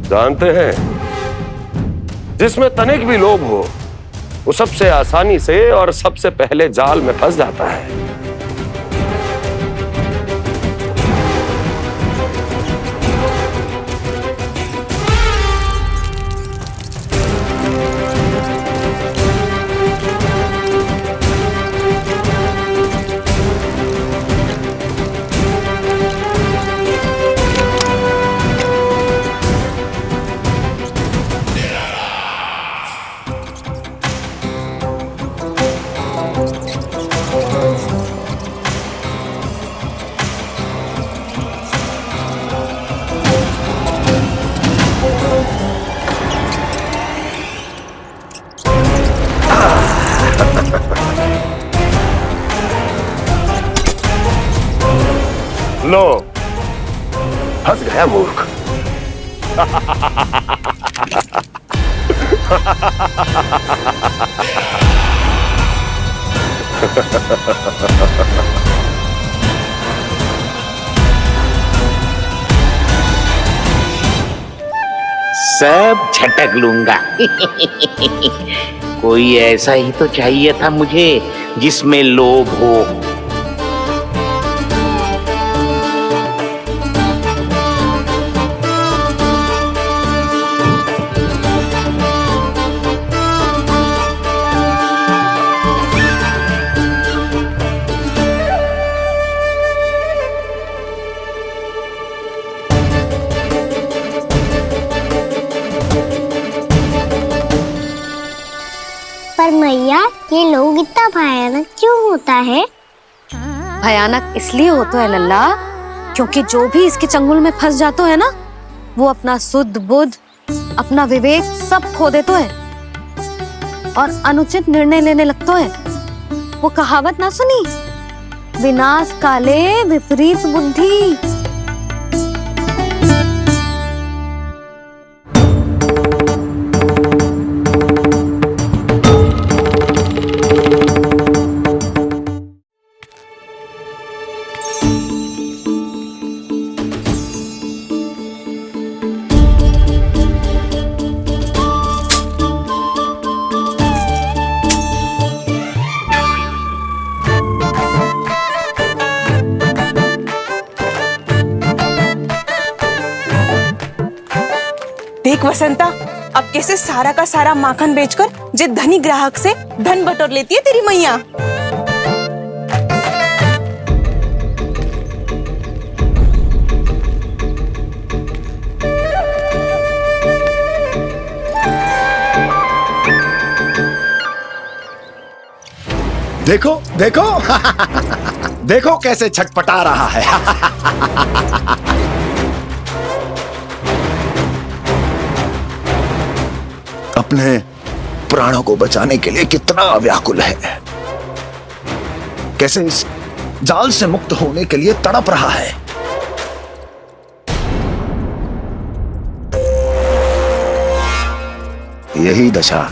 जानते हैं, जिसमें तनिक भी लोभ हो वो सबसे आसानी से और सबसे पहले जाल में फंस जाता है। लो, फंस गया मूर्ख। सब झटक लूंगा। कोई ऐसा ही तो चाहिए था मुझे जिसमें लोभ हो। पर मैया, ये लोग इतना भयानक क्यों होता है? भयानक इसलिए होता है लल्ला, क्योंकि जो भी इसके चंगुल में फंस जाता है ना, वो अपना शुद्ध बुद्ध, अपना विवेक सब खो देता है और अनुचित निर्णय लेने लगता है। वो कहावत ना सुनी, विनाश काले विपरीत बुद्धि। वसंता, अब कैसे सारा का सारा माखन बेचकर जे धनी ग्राहक से धन बटोर लेती है तेरी मैया। देखो देखो देखो कैसे छटपटा रहा है। अपने प्राणों को बचाने के लिए कितना व्याकुल है, कैसे इस जाल से मुक्त होने के लिए तड़प रहा है। यही दशा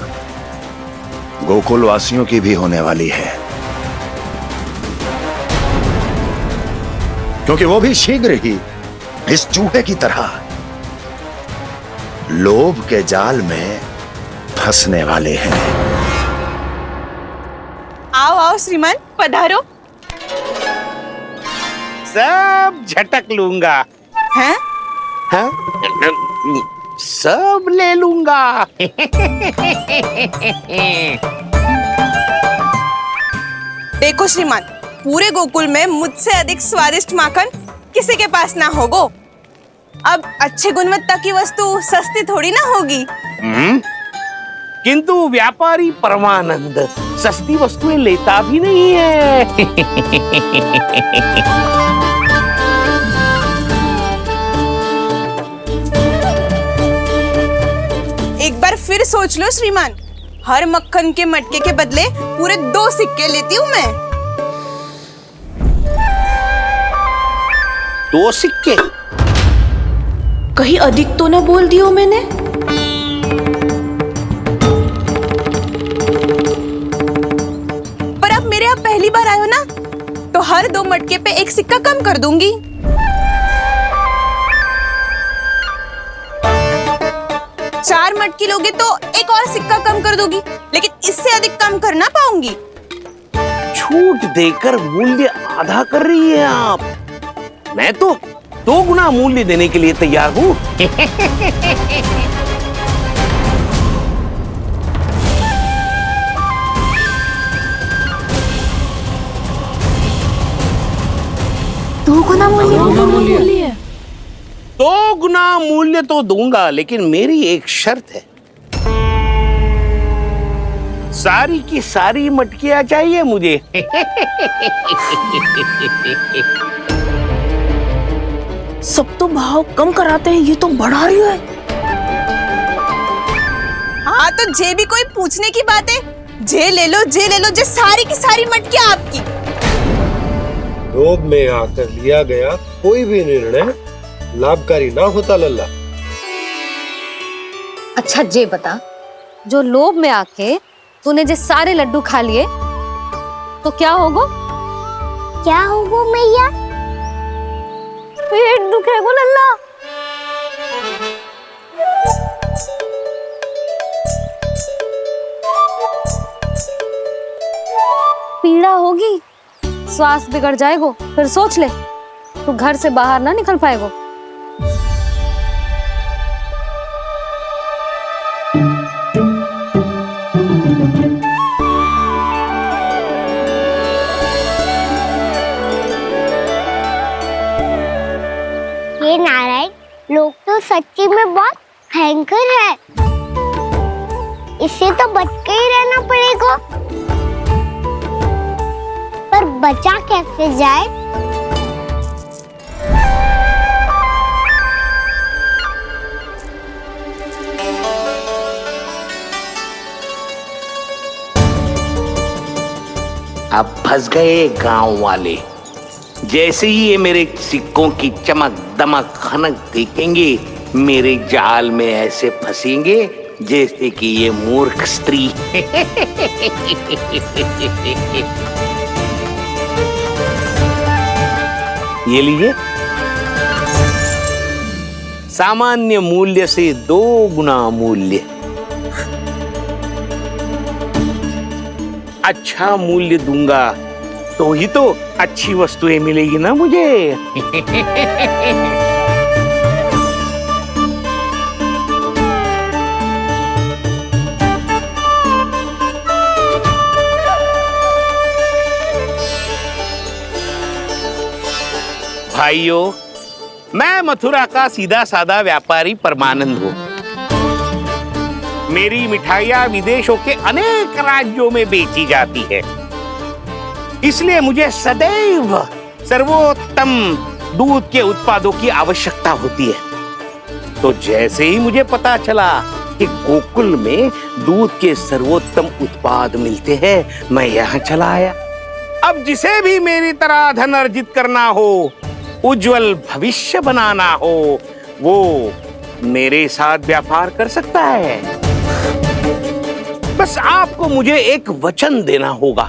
गोकुल वासियों की भी होने वाली है, क्योंकि वो भी शीघ्र ही इस चूहे की तरह लोभ के जाल में फंसने वाले हैं। आओ आओ श्रीमान, पधारो। सब झटक लूंगा। हैं? हाँ? सब ले लूंगा। देखो श्रीमान, पूरे गोकुल में मुझसे अधिक स्वादिष्ट माखन किसी के पास ना होगो। अब अच्छे गुणवत्ता की वस्तु सस्ती थोड़ी ना होगी। किंतु व्यापारी परमानंद सस्ती वस्तुएं लेता भी नहीं है। एक बार फिर सोच लो श्रीमान, हर मक्खन के मटके के बदले पूरे 2 सिक्के लेती हूँ मैं। 2 सिक्के? कहीं अधिक तो ना बोल दियो मैंने? पर आप मेरे यहाँ पहली बार आए हो ना, तो हर 2 मटके पे 1 सिक्का कम कर दूंगी। चार मटकी लोगे तो 1 और सिक्का कम कर दोगी, लेकिन इससे अधिक कम कर ना पाऊंगी। छूट देकर मूल्य आधा कर रही है आप। मैं तो 2 गुना मूल्य देने के लिए तैयार हूँ। दो गुना मूल्य? 2 गुना मूल्य तो दूंगा, लेकिन मेरी एक शर्त है। सारी की सारी मटकियां चाहिए मुझे। सब तो भाव कम कराते हैं, ये तो बढ़ा रही है। हाँ तो जे भी कोई पूछने की बात है, जे ले लो, जे सारी की सारी मटकियां आपकी। लोभ में आकर लिया गया कोई भी निर्णय लाभकारी ना होता लल्ला। अच्छा जे बता, जो लोभ में आके तूने जे सारे लड्डू खा लिए तो क्या होगा? क्या होगा मैया? पेट दुखेगा लल्ला। पीड़ा होगी, स्वास्थ्य बिगड़ जाएगा। फिर सोच ले, तू घर से बाहर ना निकल पाएगा। ये नारायण, लोग तो सच्ची में बहुत भयंकर है। इससे तो बच के ही रहना पड़ेगा। पर बचा कैसे जाए? अब फंस गए गांव वाले। जैसे ही ये मेरे सिक्कों की चमक दमक खनक देखेंगे, मेरे जाल में ऐसे फंसेंगे जैसे कि ये मूर्ख स्त्री। ये लीजिए, सामान्य मूल्य से 2 गुना मूल्य। अच्छा मूल्य दूंगा तो ही तो अच्छी वस्तुएं मिलेगी ना मुझे। भाइयों, मैं मथुरा का सीधा साधा व्यापारी परमानंद हूँ। मेरी मिठाइयाँ विदेशों के अनेक राज्यों में बेची जाती है, इसलिए मुझे सदैव सर्वोत्तम दूध के उत्पादों की आवश्यकता होती है। तो जैसे ही मुझे पता चला कि गोकुल में दूध के सर्वोत्तम उत्पाद मिलते हैं, मैं यहाँ चला आया। अब जिसे भी मेरी तरह धन अर्जित करना हो, उज्जवल भविष्य बनाना हो, वो मेरे साथ व्यापार कर सकता है। बस आपको मुझे एक वचन देना होगा।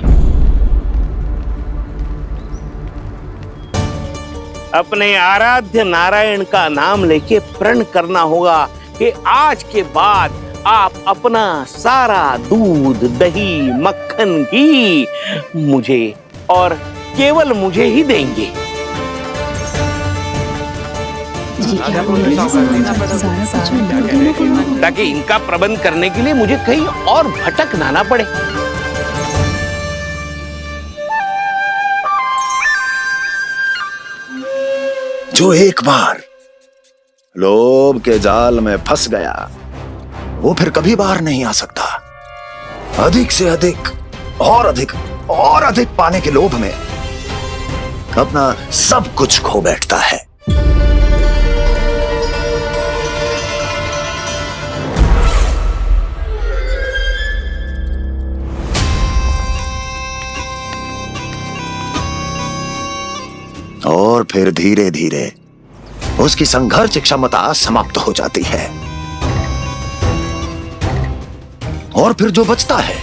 अपने आराध्य नारायण का नाम लेके प्रण करना होगा कि आज के बाद आप अपना सारा दूध, दही, मक्खन, घी मुझे और केवल मुझे ही देंगे। ताकि इनका प्रबंध करने के लिए मुझे कहीं और भटकना ना पड़े। जो एक बार लोभ के जाल में फंस गया, वो फिर कभी बाहर नहीं आ सकता। अधिक से अधिक और अधिक और अधिक पाने के लोभ में अपना सब कुछ खो बैठता है। और फिर धीरे धीरे उसकी संघर्ष क्षमता समाप्त हो जाती है, और फिर जो बचता है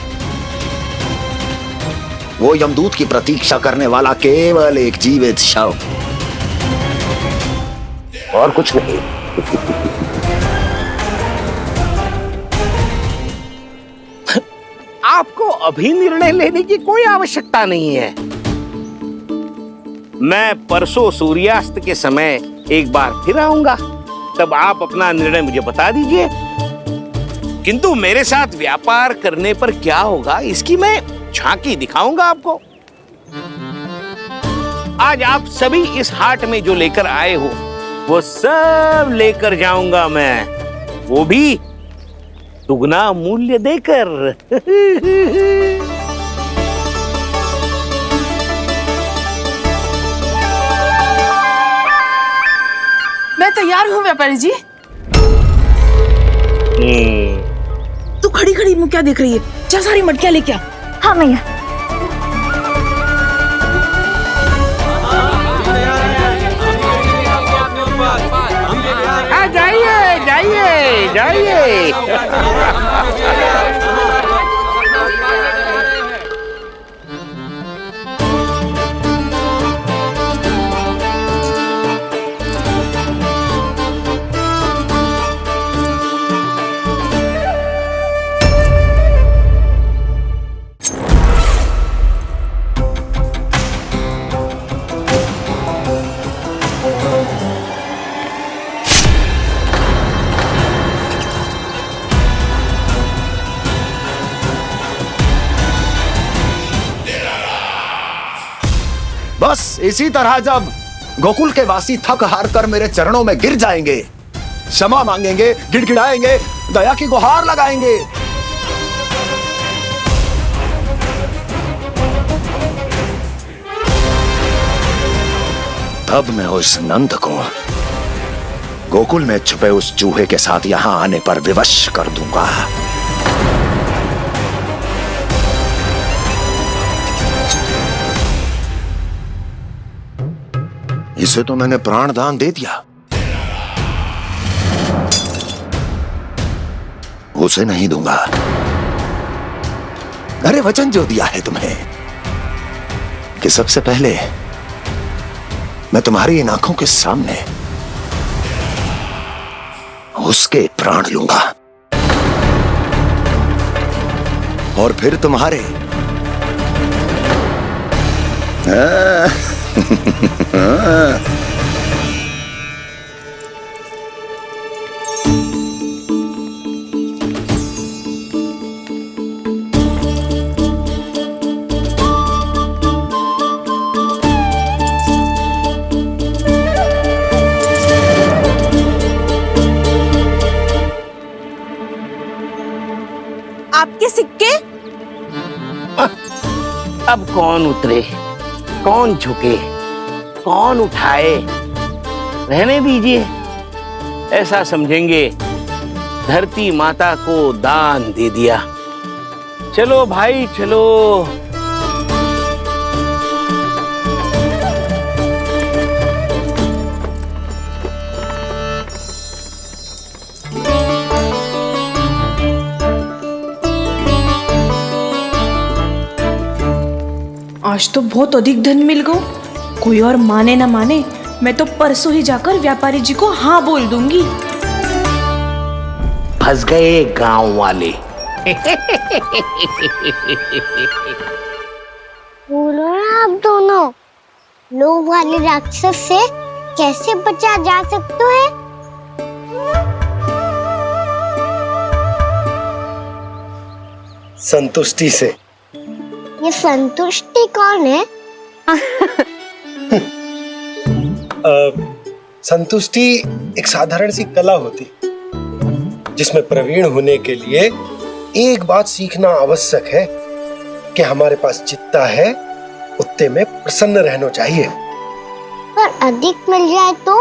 वो यमदूत की प्रतीक्षा करने वाला केवल एक जीवित शव, और कुछ नहीं। आपको अभी निर्णय लेने की कोई आवश्यकता नहीं है। मैं परसों सूर्यास्त के समय एक बार फिर आऊंगा, तब आप अपना निर्णय मुझे बता दीजिए। किंतु मेरे साथ व्यापार करने पर क्या होगा, इसकी मैं झांकी दिखाऊंगा आपको। आज आप सभी इस हाट में जो लेकर आए हो, वो सब लेकर जाऊंगा मैं, वो भी दुगना मूल्य देकर। मैं तैयार हूँ व्यापारी जी। तू खड़ी खड़ी मुँह क्या देख रही है? चल सारी मटकियाँ लेके आ। हाँ मैया। जाइए जाइए जाइए। बस इसी तरह जब गोकुल के वासी थक हार कर मेरे चरणों में गिर जाएंगे, क्षमा मांगेंगे, गिड़गिड़ाएंगे, दया की गुहार लगाएंगे, तब मैं उस नंद को गोकुल में छुपे उस चूहे के साथ यहां आने पर विवश कर दूंगा। इसे तो मैंने प्राण दान दे दिया, उसे नहीं दूंगा। अरे वचन जो दिया है तुम्हें कि सबसे पहले मैं तुम्हारी इन आंखों के सामने उसके प्राण लूंगा, और फिर तुम्हारे आपके सिक्के। अब कौन उतरे, कौन झुके, कौन उठाए, रहने दीजिए। ऐसा समझेंगे धरती माता को दान दे दिया। चलो भाई चलो। आज तो बहुत अधिक धन मिल गया। कोई और माने ना माने, मैं तो परसों ही जाकर व्यापारी जी को हाँ बोल दूंगी। फंस गए गांव वाले। बोलो ना आप दोनों, लोभ वाले राक्षस से कैसे बचा जा सकता है? संतुष्टि से। ये संतुष्टि कौन है? संतुष्टि एक साधारण सी कला होती जिसमें प्रवीण होने के लिए एक बात सीखना आवश्यक है कि हमारे पास जितना है उतने में प्रसन्न रहना चाहिए। पर अधिक मिल जाए तो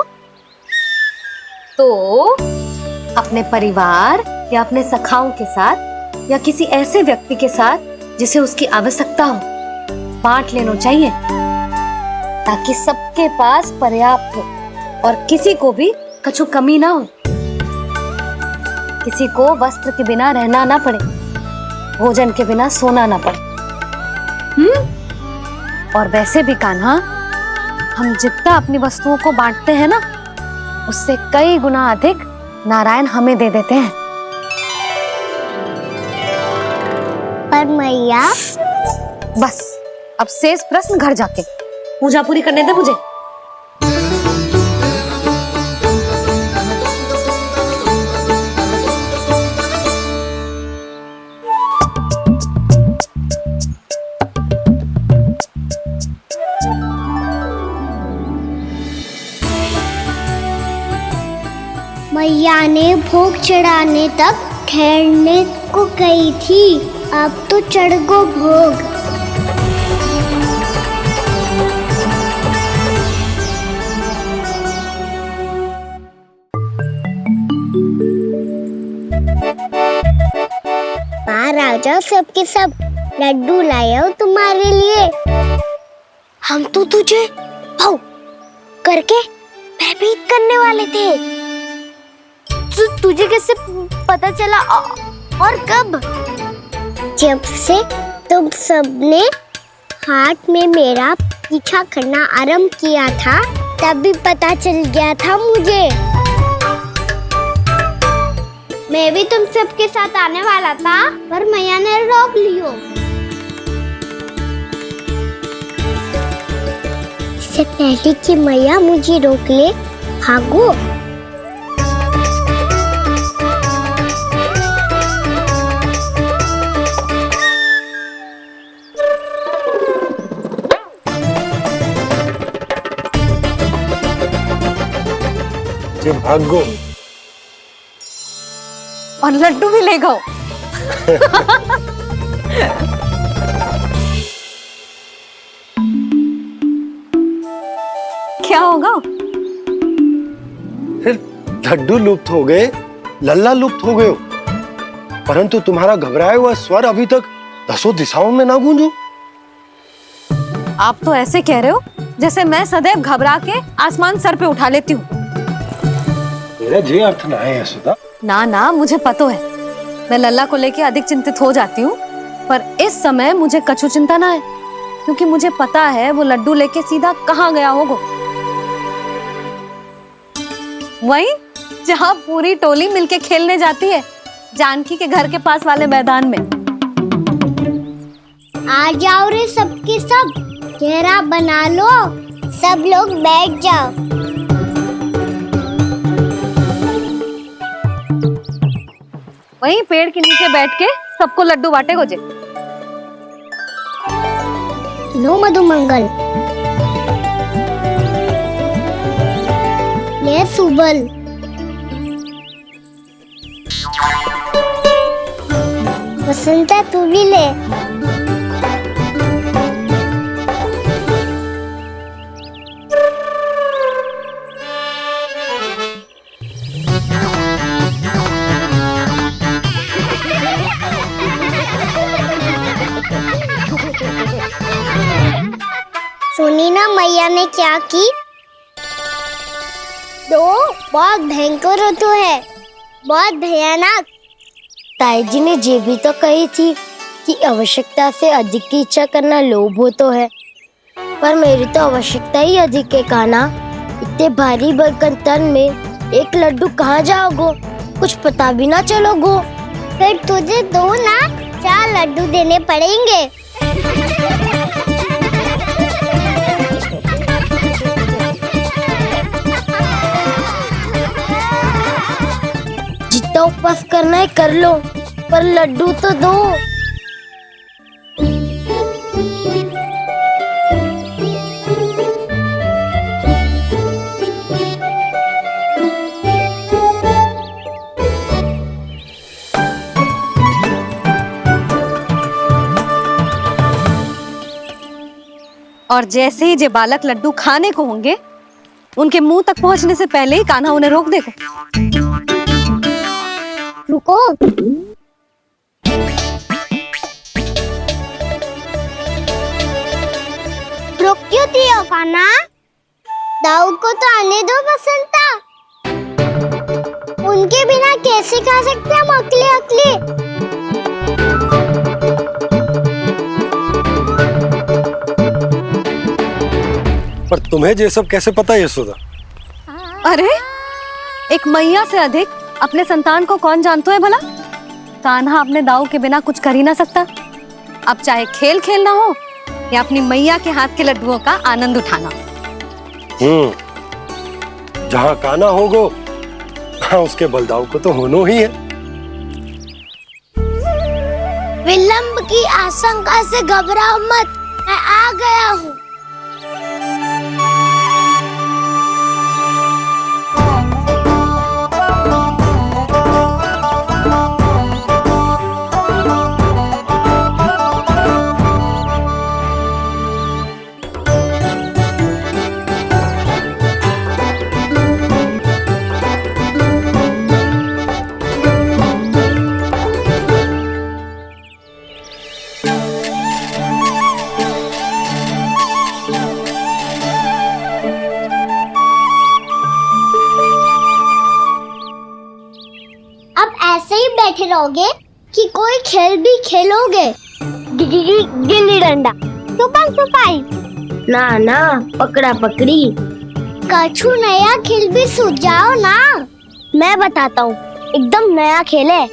अपने परिवार या अपने सखाओं के साथ या किसी ऐसे व्यक्ति के साथ जिसे उसकी आवश्यकता हो बांट लेना चाहिए, ताकि सबके पास पर्याप्त हो और किसी को भी कछु कमी ना हो। किसी को वस्त्र के बिना रहना ना पड़े, भोजन के बिना सोना ना पड़े। और वैसे भी कान्हा, हम जितना अपनी वस्तुओं को बांटते हैं ना, उससे कई गुना अधिक नारायण हमें दे देते हैं। पर मैया, बस अब शेष प्रश्न घर जाके पूजा पूरी करने दे मुझे। मैया ने भोग चढ़ाने तक ठहरने को कही थी, अब तो चढ़ गो भोग। बाहर आ जाओ, सबके सब लड्डू लाए हो तुम्हारे लिए। हम तो तुझे भाव करके भयभीत करने वाले थे। तुझे कैसे पता चला और कब? जब से तुम सबने हाथ में मेरा पीछा करना आरंभ किया था, तभी पता चल गया था मुझे। मैं भी तुम सबके साथ आने वाला था, पर मैया ने रोक लियो। इससे पहले कि मैया मुझे रोक ले, भागो। जे भागो और लड्डू भी ले गो। क्या होगा? फिर लड्डू लुप्त हो गए, लल्ला लुप्त हो गए हो, परंतु तुम्हारा घबराया हुआ स्वर अभी तक 10 दिशाओं में ना गूंजो। आप तो ऐसे कह रहे हो जैसे मैं सदैव घबरा के आसमान सर पे उठा लेती हूँ। मेरा जे अर्थ ना है यशोदा। ना ना, मुझे पता है, मैं लल्ला को लेके अधिक चिंतित हो जाती हूँ, पर इस समय मुझे कछु चिंता ना है, क्योंकि मुझे पता है वो लड्डू लेके सीधा कहाँ गया होगा। वहीं जहाँ पूरी टोली मिलके खेलने जाती है, जानकी के घर के पास वाले मैदान में। आ जाओ रे सबके सब, घेरा बना लो, सब लोग बैठ जाओ। वहीं पेड़ के नीचे बैठ के सबको लड्डू बांटे गोजे। लो मधुमंगल, ले सुबल। वसंता तू भी ले। सुनी ना मैया ने क्या की? तो बहुत भयंकर ऋतु है, बहुत भयानक। ताई जी ने ये भी तो कही थी कि आवश्यकता से अधिक की इच्छा करना लोभ हो तो है, पर मेरी तो आवश्यकता ही अधिक है कान्हा। इतने भारी बर्तन तन में एक लड्डू कहाँ जाओगो, कुछ पता भी ना चलोगो। फिर तुझे 2 ना 4 लड्डू देने पड़ेंगे। जितना उपवास करना है कर लो, पर लड्डू तो दो। और जैसे ही जे बालक लड्डू खाने को होंगे, उनके मुंह तक पहुंचने से पहले ही कान्हा उन्हें रोक देगा। रुको। रोक क्यों दिया कान्हा? दाऊ को तो आने दो बसंता। उनके बिना कैसे खा सकते हम अकेले अकेले? पर तुम्हें ये सब कैसे पता है यशोदा? अरे एक मैया से अधिक अपने संतान को कौन जानता है भला? कान्हा अपने दाऊ के बिना कुछ कर ही ना सकता। अब चाहे खेल खेलना हो या अपनी मैया के हाथ के लड्डुओं का आनंद उठाना। जहाँ कान्हा होगो वहाँ उसके बलदाऊ को तो होना ही है। विलंब की आशंका से घबराओ मत, मैं आ गया हूँ। बैठे रहोगे कि कोई खेल भी खेलोगे? गिल्ली डंडा, छुपन छुपाई, ना ना पकड़ा पकड़ी, कछु नया खेल भी सुझाओ ना। मैं बताता हूँ, एकदम नया खेल है।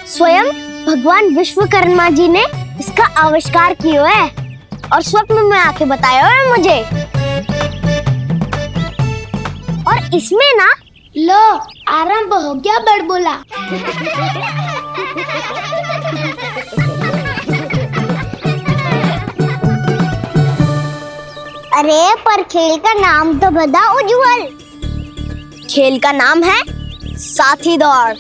स्वयं भगवान विश्वकर्मा जी ने इसका आविष्कार किया है और स्वप्न में आके बताया है मुझे। और इसमें ना लो आरंभ हो गया बड़बोला। अरे पर खेल का नाम तो बता उज्जवल। खेल का नाम है साथी दौड़।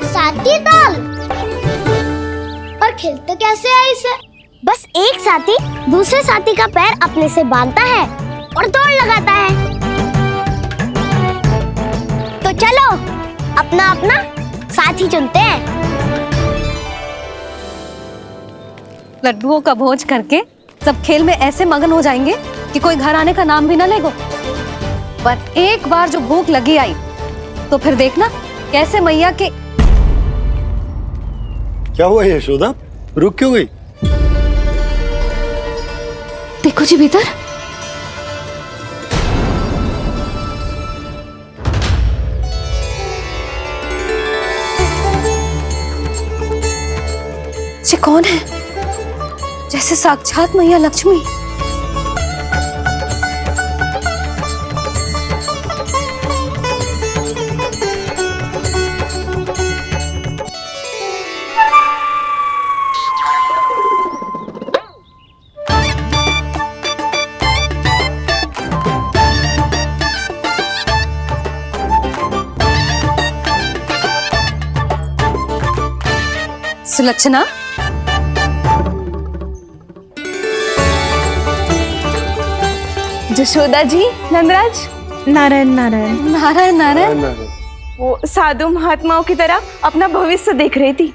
साथी दौड़? पर खेलते कैसे है इसे? बस एक साथी दूसरे साथी का पैर अपने से बांधता है और दौड़ लगाता है। तो चलो अपना अपना साथी चुनते हैं। लड्डुओं का भोज करके सब खेल में ऐसे मगन हो जाएंगे कि कोई घर आने का नाम भी ना लेगो। पर एक बार जो भूख लगी आई तो फिर देखना कैसे मैया के। क्या हुआ यशोदा, रुक क्यों गई? देखो जी भीतर। ये कौन है? जैसे साक्षात मैया लक्ष्मी। सुलक्षणा, जशोदा जी, नंदराज, नारायण नारायण नारायण नारायण। वो साधु महात्माओं की तरह अपना भविष्य देख रही थी।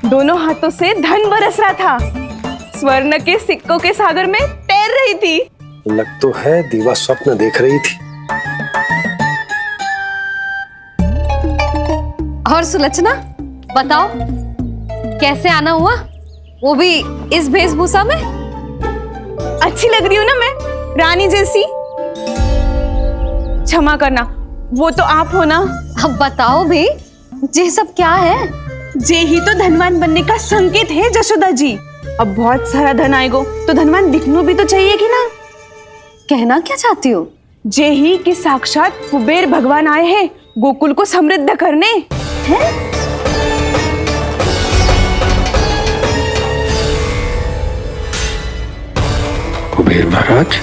दोनों हाथों से धन बरस रहा था। स्वर्ण के सिक्कों के सागर में तैर रही थी। लग तो है दीवा स्वप्न देख रही थी। और सुलक्षणा बताओ, कैसे आना हुआ, वो भी इस वेशभूषा में? अच्छी लग रही हूँ ना मैं, रानी जैसी? क्षमा करना, वो तो आप हो ना। अब बताओ भी, ये सब क्या है? जे ही तो धनवान बनने का संकेत है जशोदा जी। अब बहुत सारा धन आएगा तो धनवान दिखना भी तो चाहिए कि ना। कहना क्या चाहती हो? जे ही कि साक्षात कुबेर भगवान आए हैं गोकुल को समृद्ध करने। हैं? कुबेर महाराज,